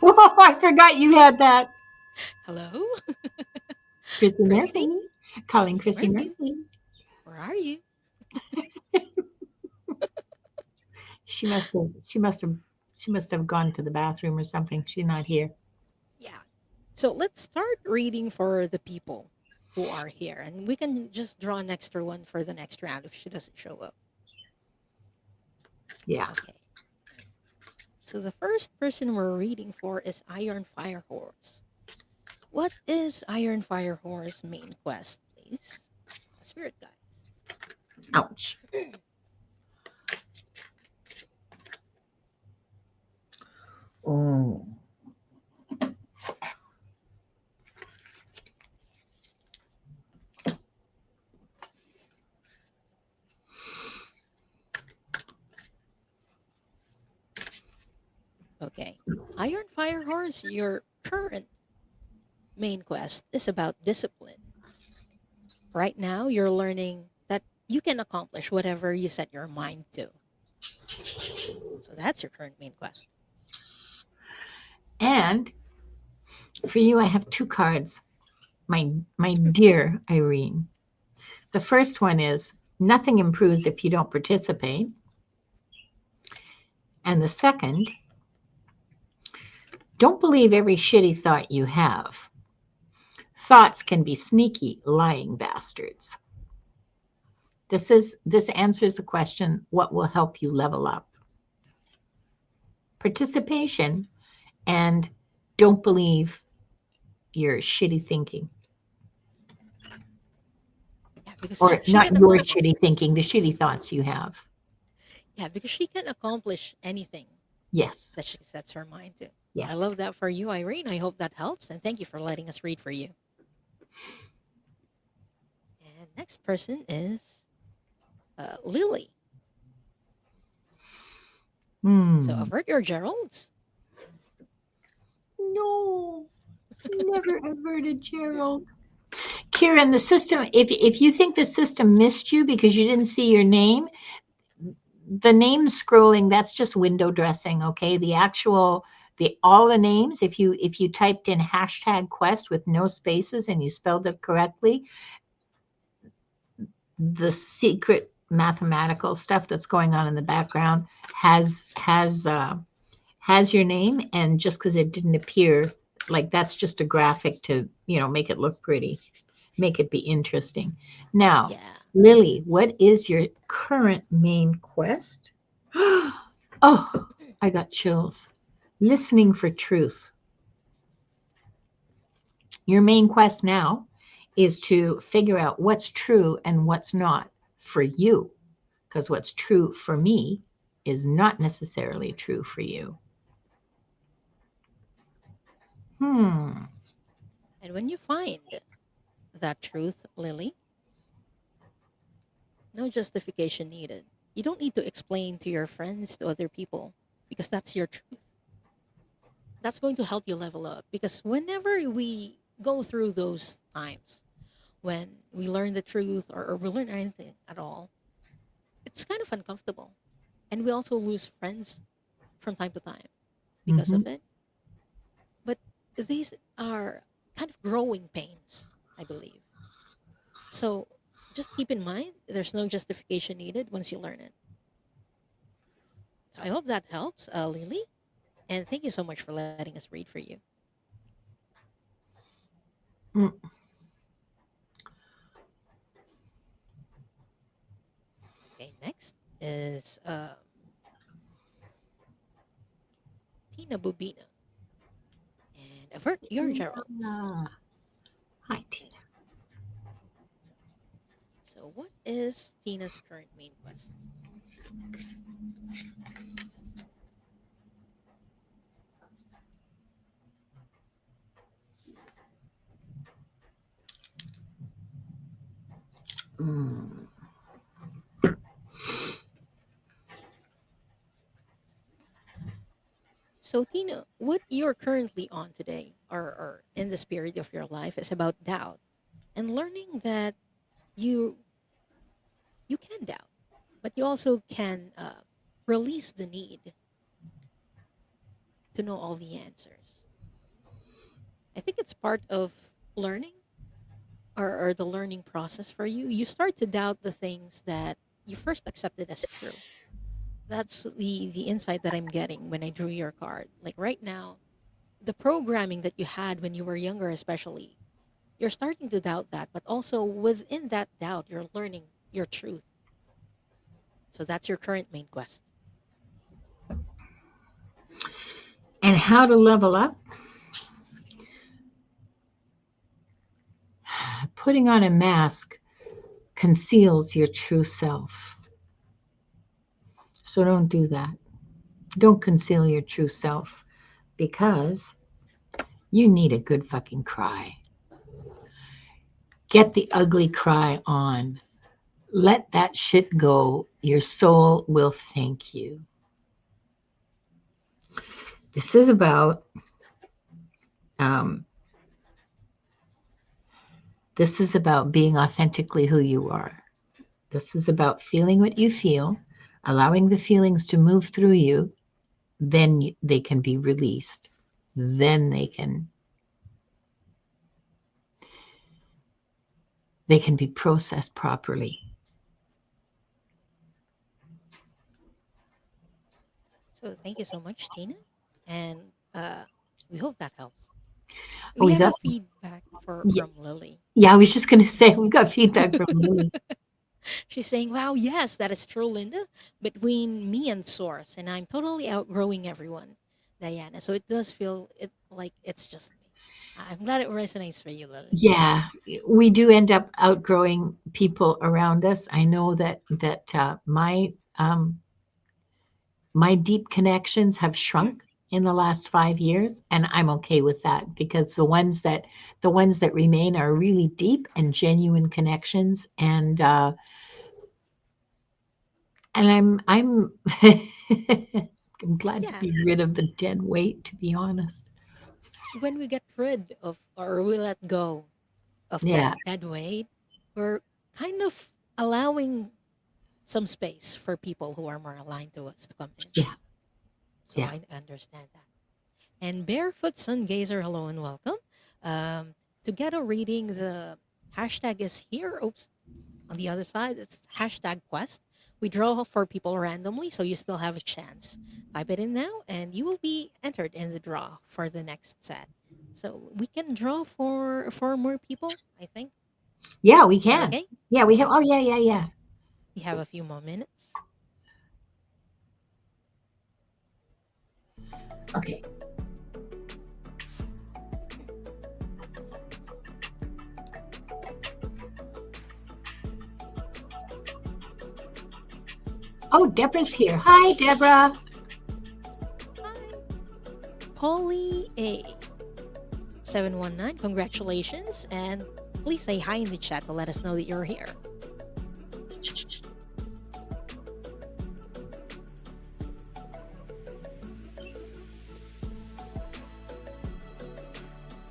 Oh, I forgot you had that. Hello. Chrissy Chrissy, Murphy. Calling Chrissy Chrissy Murphy, Murphy. where are you? She must have gone to the bathroom or something. She's not here. Yeah. So let's start reading for the people who are here, and we can just draw an extra one for the next round if she doesn't show up. Yeah. Okay. So the first person we're reading for is Iron Fire Horse. What is Iron Fire Horse's main quest, please? Spirit Ouch. guide. Oh. Okay. Iron Fire Horse, your current main quest is about discipline. Right now, you're learning that you can accomplish whatever you set your mind to. So that's your current main quest. And for you, I have two cards. My dear Irene. The first one is nothing improves if you don't participate. And the second, don't believe every shitty thought you have. Thoughts can be sneaky, lying bastards. This answers the question, what will help you level up? Participation and don't believe your shitty thinking. Yeah, because Or she not can your accomplish. shitty thinking, the shitty thoughts you have. Yeah, because she can accomplish anything Yes. that she sets her mind to. I Yes. love that for you, Irene. I hope that helps, and thank you for letting us read for you. And next person is Lily. So Hmm. avert your Geralds. No, never averted Gerald. Kieran, the system, if you think the system missed you because you didn't see your name, the name scrolling, that's just window dressing, okay? The actual, the all the names, if you typed in hashtag quest with no spaces and you spelled it correctly, the secret mathematical stuff that's going on in the background has your name, and just because it didn't appear, like that's just a graphic to make it look pretty, make it be interesting. Now, Yeah. Lily, what is your current main quest? Oh, I got chills. Listening for truth. Your main quest now is to figure out what's true and what's not for you, because what's true for me is not necessarily true for you. Hmm. And when you find that truth, Lily, no justification needed. You don't need to explain to your friends, to other people, because that's your truth. That's going to help you level up. Because whenever we go through those times when we learn the truth, or we learn anything at all, it's kind of uncomfortable. And we also lose friends from time to time because Mm-hmm. of it. But these are kind of growing pains, I believe. So just keep in mind there's no justification needed once you learn it. So I hope that helps, Lily. And thank you so much for letting us read for you. Mm. Okay, next is Tina Bubina. And avert your Geralds. Ah, hi, Tina. So, what is Tina's current main quest? Mm. So, Tina, what you're currently on today, or in this period of your life, is about doubt and learning that you you can doubt, but you also can release the need to know all the answers. I think it's part of learning or the learning process for you, you start to doubt the things that you first accepted as true. That's the insight that I'm getting when I drew your card. Like right now, the programming that you had when you were younger, especially, you're starting to doubt that, but also within that doubt, you're learning your truth. So that's your current main quest. And how to level up? Putting on a mask conceals your true self. So don't do that. Don't conceal your true self because you need a good fucking cry. Get the ugly cry on. Let that shit go. Your soul will thank you. This is about um, being authentically who you are. This is about feeling what you feel, allowing the feelings to move through you. Then they can be released. Then they can be processed properly. So thank you so much, Tina. And we hope that helps. Oh, We we have a got some. feedback Yeah, from Lily. yeah, I was just going to say we got feedback from Lily. She's saying, wow, yes, that is true, Linda. Between me and Source, and I'm totally outgrowing everyone, Diana. So it does feel like it's just me. I'm glad it resonates for you, Lily. Yeah, we do end up outgrowing people around us. I know that my deep connections have shrunk in the last 5 years, and I'm okay with that because the ones that remain are really deep and genuine connections, and I'm I'm glad to Yeah, be rid of the dead weight, to be honest. when we get rid of or we let go of that Yeah, dead weight, we're kind of allowing some space for people who are more aligned to us to come in. yeah, So yeah. I understand that. And Barefoot Sun Gazer, hello and welcome. Together reading the hashtag is here. Oops, on the other side, it's hashtag quest. We draw for people randomly, so you still have a chance. Type it in now, and you will be entered in the draw for the next set. So we can draw for more people, I think. Yeah, we Is that can. okay? Yeah, we have. Okay. Oh, yeah, yeah, yeah. We have a few more minutes. Okay. Oh, Deborah's here. Hi, Deborah. Hi, Polly A. 719. Congratulations. And please say hi in the chat to let us know that you're here.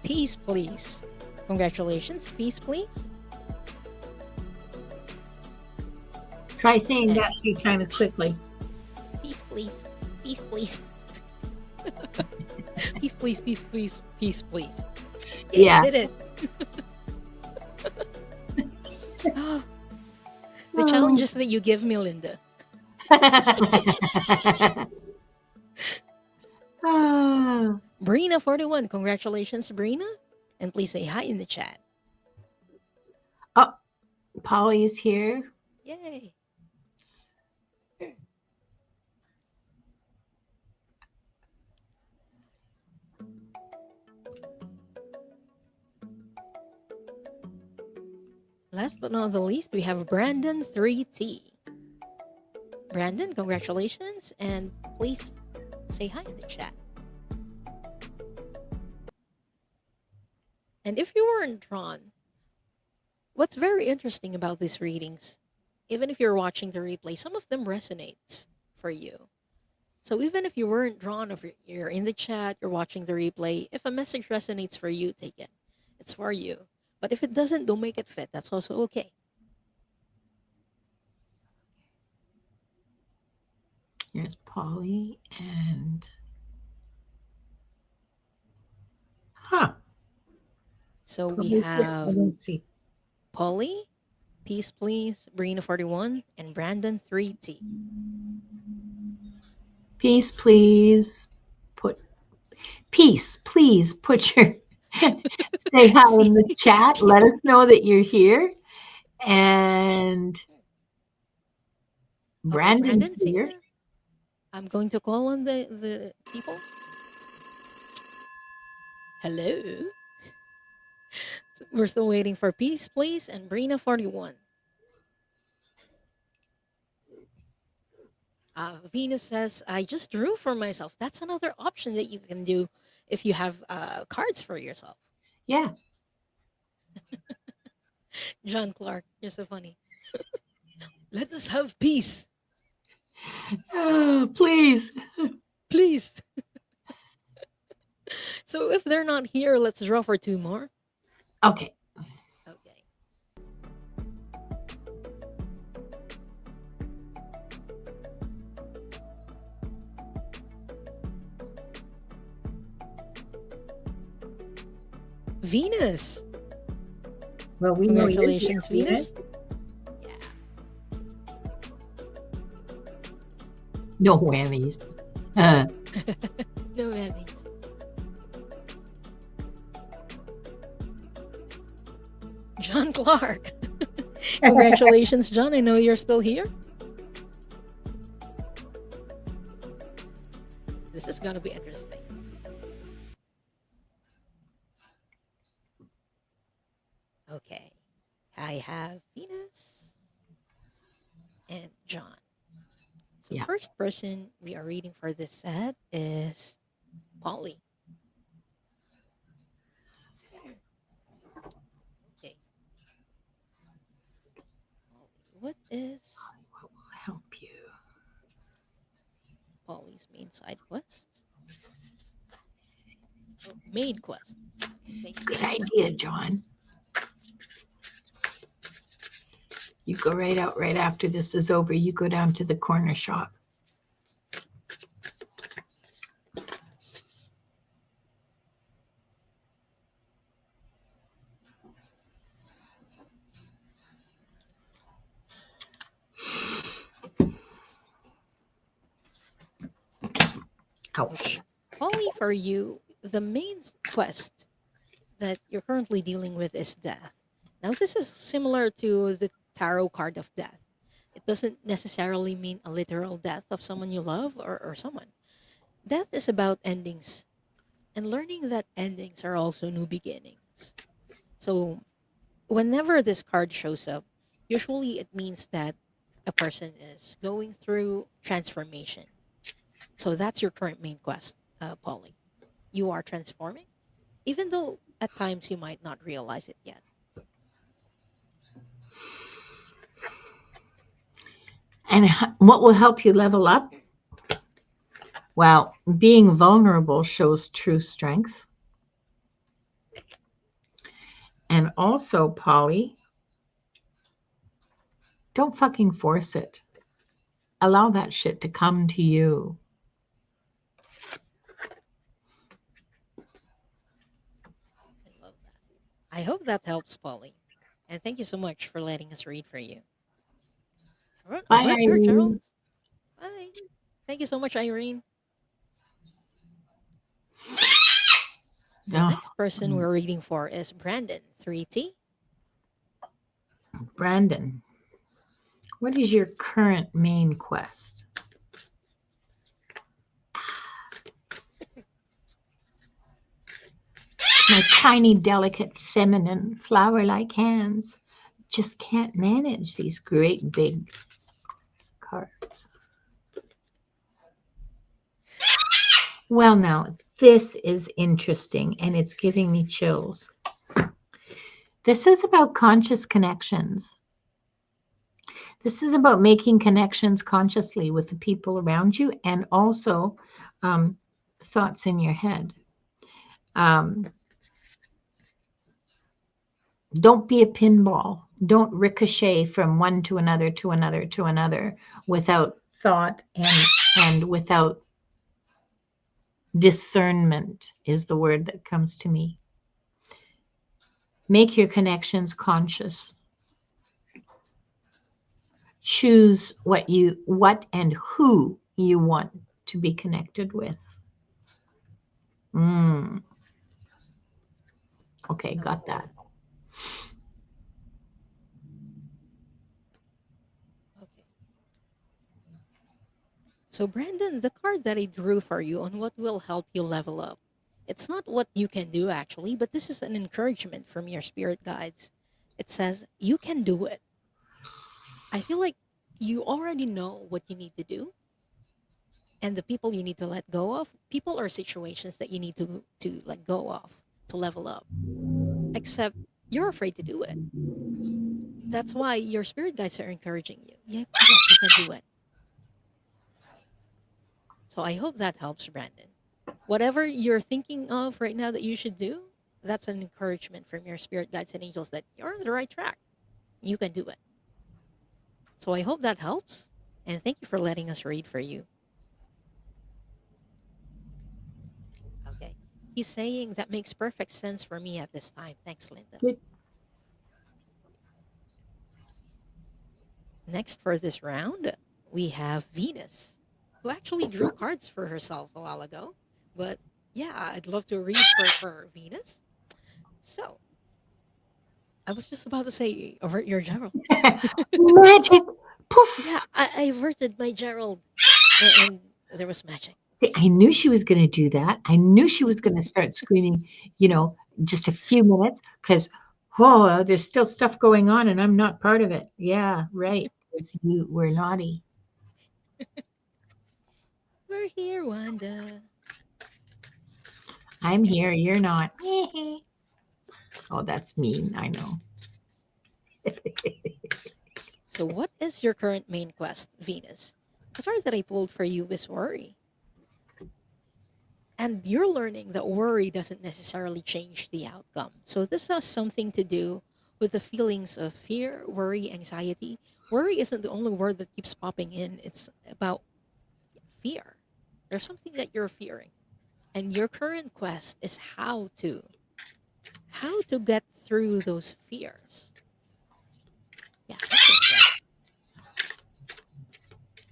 Peace, please. Congratulations. Peace, please. Try saying And that 3 times quickly. peace, please. Peace, please. Peace, please. Peace, please. Peace, please. Yeah, Yeah. did it. Oh, the Oh. challenges that you give me, Linda. Ah. Brina41. Congratulations, Brina. And please say hi in the chat. Oh, Polly is here. Yay. Last but not the least, we have Brandon 3T. Brandon, congratulations. And please say hi in the chat. And if you weren't drawn, what's very interesting about these readings, even if you're watching the replay, some of them resonates for you. So even if you weren't drawn, if you're in the chat, you're watching the replay, if a message resonates for you, take it. It's for you. But if it doesn't, don't make it fit. That's also okay. Here's Polly and So we Polly's here. I have don't see. Polly, Peace Please, Brina 41, and Brandon 3T. Peace, please. Put peace, please. Put your say hi in See, the chat. Let us know that you're here. And okay, Brandon's Brandon's here. here. I'm going to call on the people. Hello. So we're still waiting for Peace Please and Brina 41. Venus says, I just drew for myself. That's another option that you can do if you have cards for yourself. Yeah. John Clark, you're so funny. Let us have peace, Oh, please. please. So if they're not here, let's draw for two more. Okay. Okay. Venus. Well, we know you're here, Congratulations, Venus. Yeah. No whammies. Uh, No whammies. John Clark. Congratulations, John. I know you're still here. This is gonna be interesting. Okay. I have Venus and John. So Yeah. first person we are reading for this set is Polly. Okay. Polly. What is What will help you? Polly's main side quest? Oh, main quest. Saying Good side quest. idea, John. You go right out right after this is over. You go down to the corner shop. Ouch. Okay. Polly, for you, the main quest that you're currently dealing with is death. Now, this is similar to the tarot card of death. It doesn't necessarily mean a literal death of someone you love or someone. Death is about endings and learning that endings are also new beginnings. So, whenever this card shows up, usually it means that a person is going through transformation. So, that's your current main quest, Polly. You are transforming, even though at times you might not realize it yet. And what will help you level up? Well, being vulnerable shows true strength. And also, Polly, don't fucking force it. Allow that shit to come to you. I love that. I hope that helps, Polly. And thank you so much for letting us read for you. Bye, Over there, Gerald. Irene. Bye. Thank you so much, Irene. So, Oh, next person we're reading for is Brandon, 3T. Brandon, what is your current main quest? My tiny, delicate, feminine, flower-like hands just can't manage these great big cards. Well, now, this is interesting, and it's giving me chills. This is about conscious connections. This is about making connections consciously with the people around you and also thoughts in your head. Don't be a pinball. Don't ricochet from one to another to another to another without thought and without discernment is the word that comes to me. Make your connections conscious. choose what and who you want to be connected with. Mm, okay, got Oh, that. okay. So, Brandon, the card that I drew for you on what will help you level up. It's not what you can do, actually, but this is an encouragement from your spirit guides. It says, you can do it. I feel like you already know what you need to do and the people you need to let go of. People or situations that you need to let go of to level up. Except you're afraid to do it. That's why your spirit guides are encouraging you. Yeah, yes, you can do it. So I hope that helps, Brandon. Whatever you're thinking of right now that you should do, that's an encouragement from your spirit guides and angels that you're on the right track. You can do it. So I hope that helps. And thank you for letting us read for you. Okay. He's saying that makes perfect sense for me at this time. Thanks, Linda. Good. Next for this round, we have Venus, who actually drew cards for herself a while ago. But yeah, I'd love to read for Venus. So I was just about to say, avert your Geralds. Magic. Yeah, Poof. I averted my Gerald, and there was magic. See, I knew she was going to do that. I knew she was going to start screaming, you know, just a few minutes because, oh, there's still stuff going on and I'm not part of it. Yeah, right. 'Cause you were naughty. We're here, Wanda. I'm Okay. here. You're not. Oh, that's mean. I know. So, what is your current main quest, Venus? The card that I pulled for you is worry. And you're learning that worry doesn't necessarily change the outcome. So, this has something to do with the feelings of fear, worry, anxiety. Worry isn't the only word that keeps popping in, it's about fear. There's something that you're fearing. And your current quest is how to get through those fears. Yeah, that's what's right.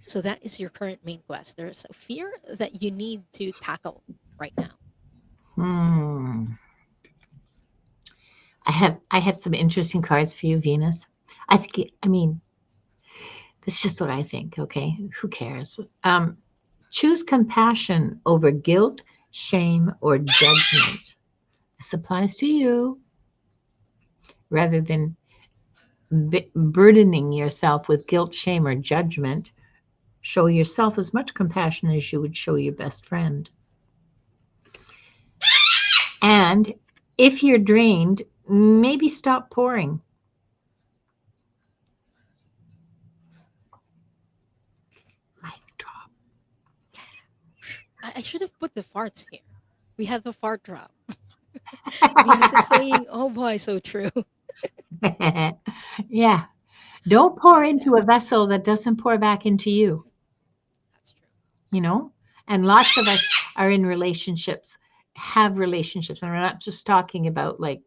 So that is your current main quest. There's a fear that you need to tackle right now. Hmm. I have some interesting cards for you, Venus. I mean, that's just what I think, okay? Who cares? Choose compassion over guilt, shame, or judgment. This applies to you rather than burdening yourself with guilt, shame, or judgment. Show yourself as much compassion as you would show your best friend. And if you're drained, maybe stop pouring. Mic drop. I should have put the farts here. We have the fart drop. Venus is saying, "Oh boy, so true." Yeah. Don't pour Got it into out. a vessel that doesn't pour back into you, That's true. you know? And lots of us are in relationships, have relationships. And we're not just talking about like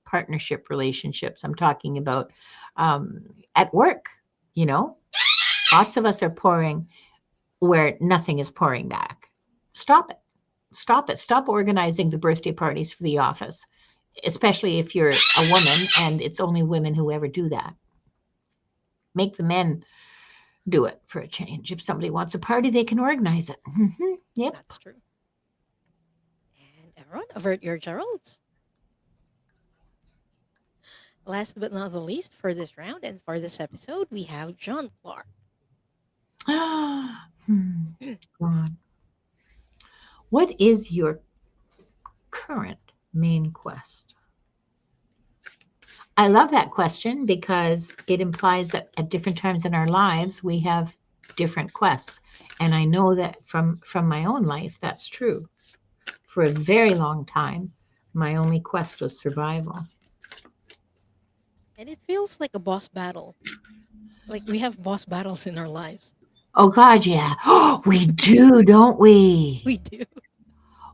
partnership relationships. I'm talking about at work, you know? Lots of us are pouring where nothing is pouring back. Stop it. Stop it. Stop organizing the birthday parties for the office, especially if you're a woman and it's only women who ever do that. Make the men do it for a change. If somebody wants a party, they can organize it. Yep. That's true. And everyone, avert your Geralds. Last but not the least, for this round and for this episode, we have John Clark. God. What is your current main quest? I love that question because it implies that at different times in our lives we have different quests. And I know that from my own life that's true. For a very long time, my only quest was survival. And it feels like a boss battle. Like we have boss battles in our lives. Oh God, yeah. We do, don't we? We do.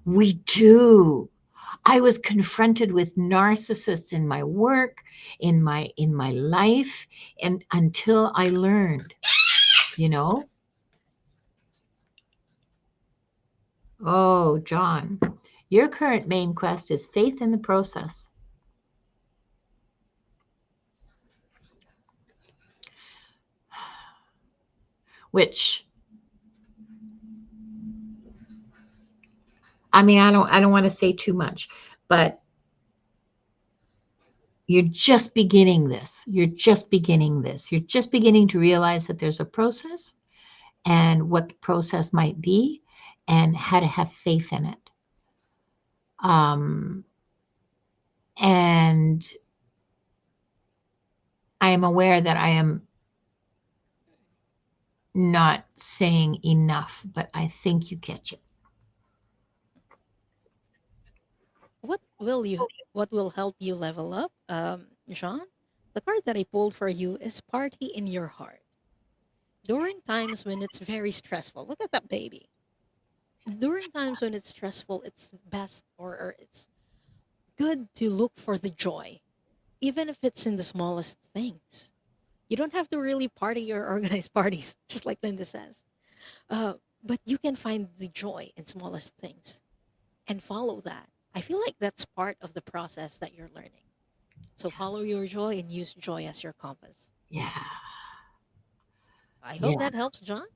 We do. I was confronted with narcissists in my work, in my life, and until I learned, you know. Oh, John, your current main quest is faith in the process. Which, I mean, I don't want to say too much, but you're just beginning this. You're just beginning this. You're just beginning to realize that there's a process and what the process might be and how to have faith in it. And I am aware that I am not saying enough, but I think you catch it. What will help you level up, John? The card that I pulled for you is party in your heart. During times when it's very stressful, look at that baby. During times when it's stressful, it's best or it's good to look for the joy, even if it's in the smallest things. You don't have to really party or organize parties, just like Linda says. But you can find the joy in smallest things and follow that. I feel like that's part of the process that you're learning. So follow your joy and use joy as your compass. Yeah. I hope Yeah. that helps, John.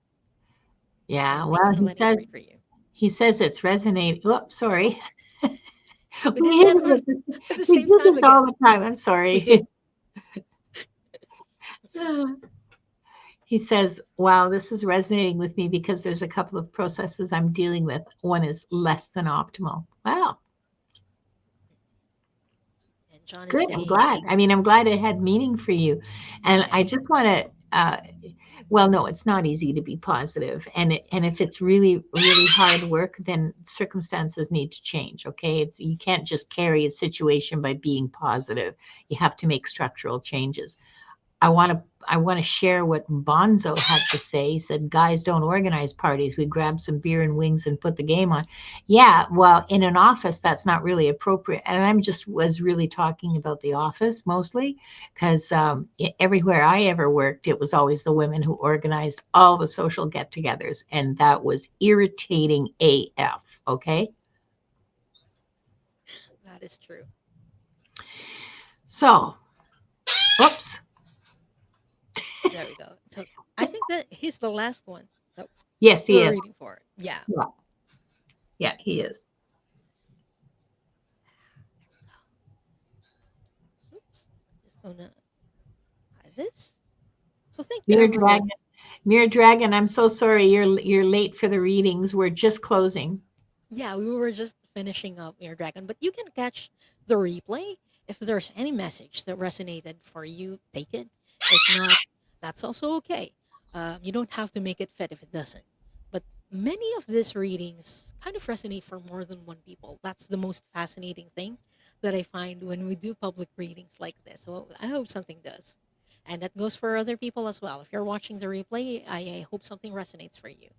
Yeah. And thank Well, you for letting us read for you. he says it's resonating. Oh, Oh, sorry. we did that one at the We same do time this all again. the time. I'm We do. sorry. He says, wow, this is resonating with me because there's a couple of processes I'm dealing with. One is less than optimal. Wow, And John is good. I'm saying, glad. I mean, I'm glad it had meaning for you. And yeah, I just want to, well, no, it's not easy to be positive. And if it's really, really hard work, then circumstances need to change. Okay. You can't just carry a situation by being positive. You have to make structural changes. I want to share what Bonzo had to say. He said, "Guys don't organize parties. We grab some beer and wings and put the game on." Yeah, well, in an office, that's not really appropriate. And I'm just was really talking about the office mostly, because everywhere I ever worked, it was always the women who organized all the social get-togethers, and that was irritating AF. Okay, that is true. so oops, There we go. So I think that he's the last one that yes, he we're is. reading for. Yeah. Yeah, yeah, he So, is. oops. Just gonna hide this. So thank you, Dear Dragon. everyone. Mere Dragon, I'm so sorry you're late for the readings. We're just closing. Yeah, we were just finishing up Mirror Dragon, but you can catch the replay. If there's any message that resonated for you, take it. If not, that's also okay. You don't have to make it fit if it doesn't. But many of these readings kind of resonate for more than one people. That's the most fascinating thing that I find when we do public readings like this. So I hope something does. And that goes for other people as well. If you're watching the replay, I hope something resonates for you.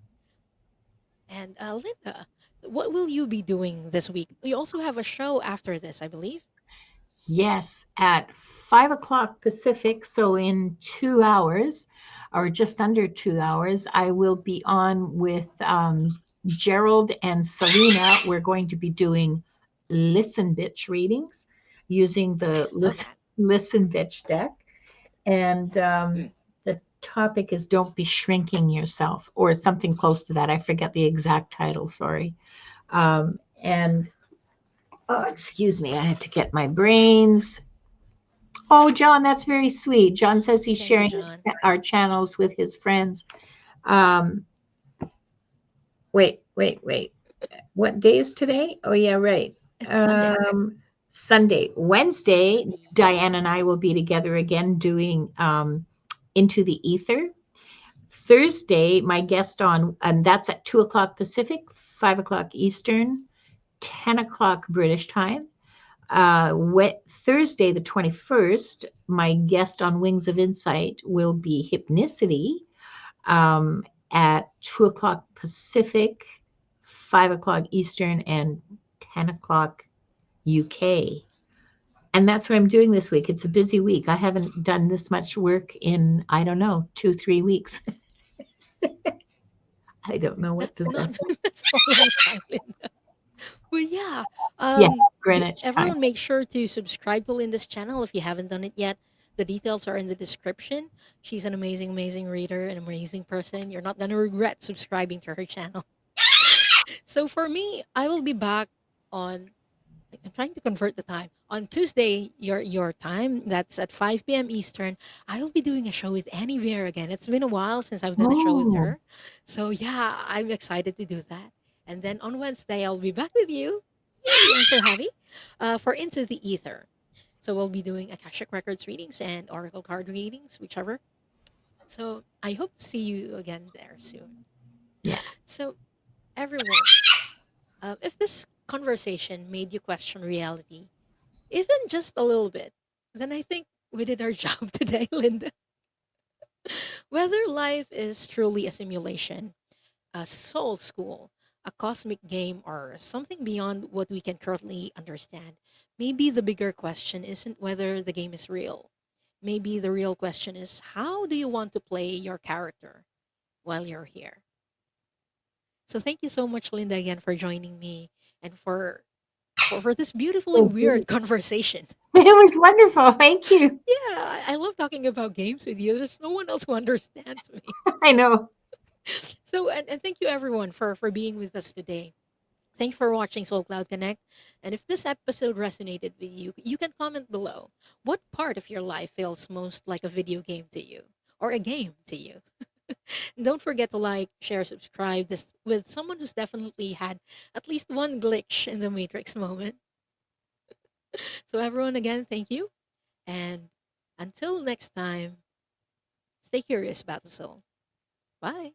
And Linda, what will you be doing this week? You also have a show after this, I believe. Yes, at 5 o'clock Pacific, so in 2 hours, or just under 2 hours, I will be on with Gerald and Selena. We're going to be doing Listen Bitch readings using the Love that. Listen Bitch deck. And the topic is Don't Be Shrinking Yourself, or something close to that. I forget the exact title, sorry. And oh, excuse me, I have to get my brains. Oh, John, that's very sweet. John says he's Thank you, sharing John. our channels with his friends. Um, wait. What day is today? Oh, yeah, right. It's Sunday. Sunday. Sunday Wednesday, the Diane 20th. and I will be together again doing Into the Ether. Thursday, my guest on, and that's at 2 o'clock Pacific, 5 o'clock Eastern, 10 o'clock British time. Thursday, the 21st, my guest on Wings of Insight will be Hypnicity at 2 o'clock Pacific, 5 o'clock Eastern, and 10 o'clock UK. And that's what I'm doing this week. It's a busy week. I haven't done this much work in, I don't know, 2, 3 weeks. I don't know what That's the not best way. that's a long time, Linda. But yeah, Yeah, be, Greenwich time. everyone make sure to subscribe to Linda's channel if you haven't done it yet. The details are in the description. She's an amazing, amazing reader, an amazing person. You're not gonna regret subscribing to her channel. So for me, I will be back on. I'm trying to convert the time. On Tuesday, your time, that's at 5 p.m. Eastern, I will be doing a show with Annie Bear again. It's been a while since I've done a show with Oh, her. So yeah, I'm excited to do that. And then on Wednesday, I'll be back with you. Yay, I'm so happy. For Into the Ether. So we'll be doing Akashic Records readings and Oracle card readings, whichever. So I hope to see you again there soon. yeah. So everyone, if this conversation made you question reality, even just a little bit, then I think we did our job today, Linda. Whether life is truly a simulation, a soul school, a cosmic game, or something beyond what we can currently understand, maybe the bigger question isn't whether the game is real. Maybe the real question is, how do you want to play your character while you're here? So thank you so much, Linda, again for joining me and for this beautifully Thank you. weird conversation. It was wonderful. Thank you. Yeah, I love talking about games with you. There's no one else who understands me. I know. So, and thank you everyone for being with us today. Thank you for watching Soul Cloud Connect. And if this episode resonated with you, you can comment below. What part of your life feels most like a video game to you or a game to you? And don't forget to like, share, subscribe this with someone who's definitely had at least one glitch in the Matrix moment. So, everyone, again, thank you. And until next time, stay curious about the soul. Bye.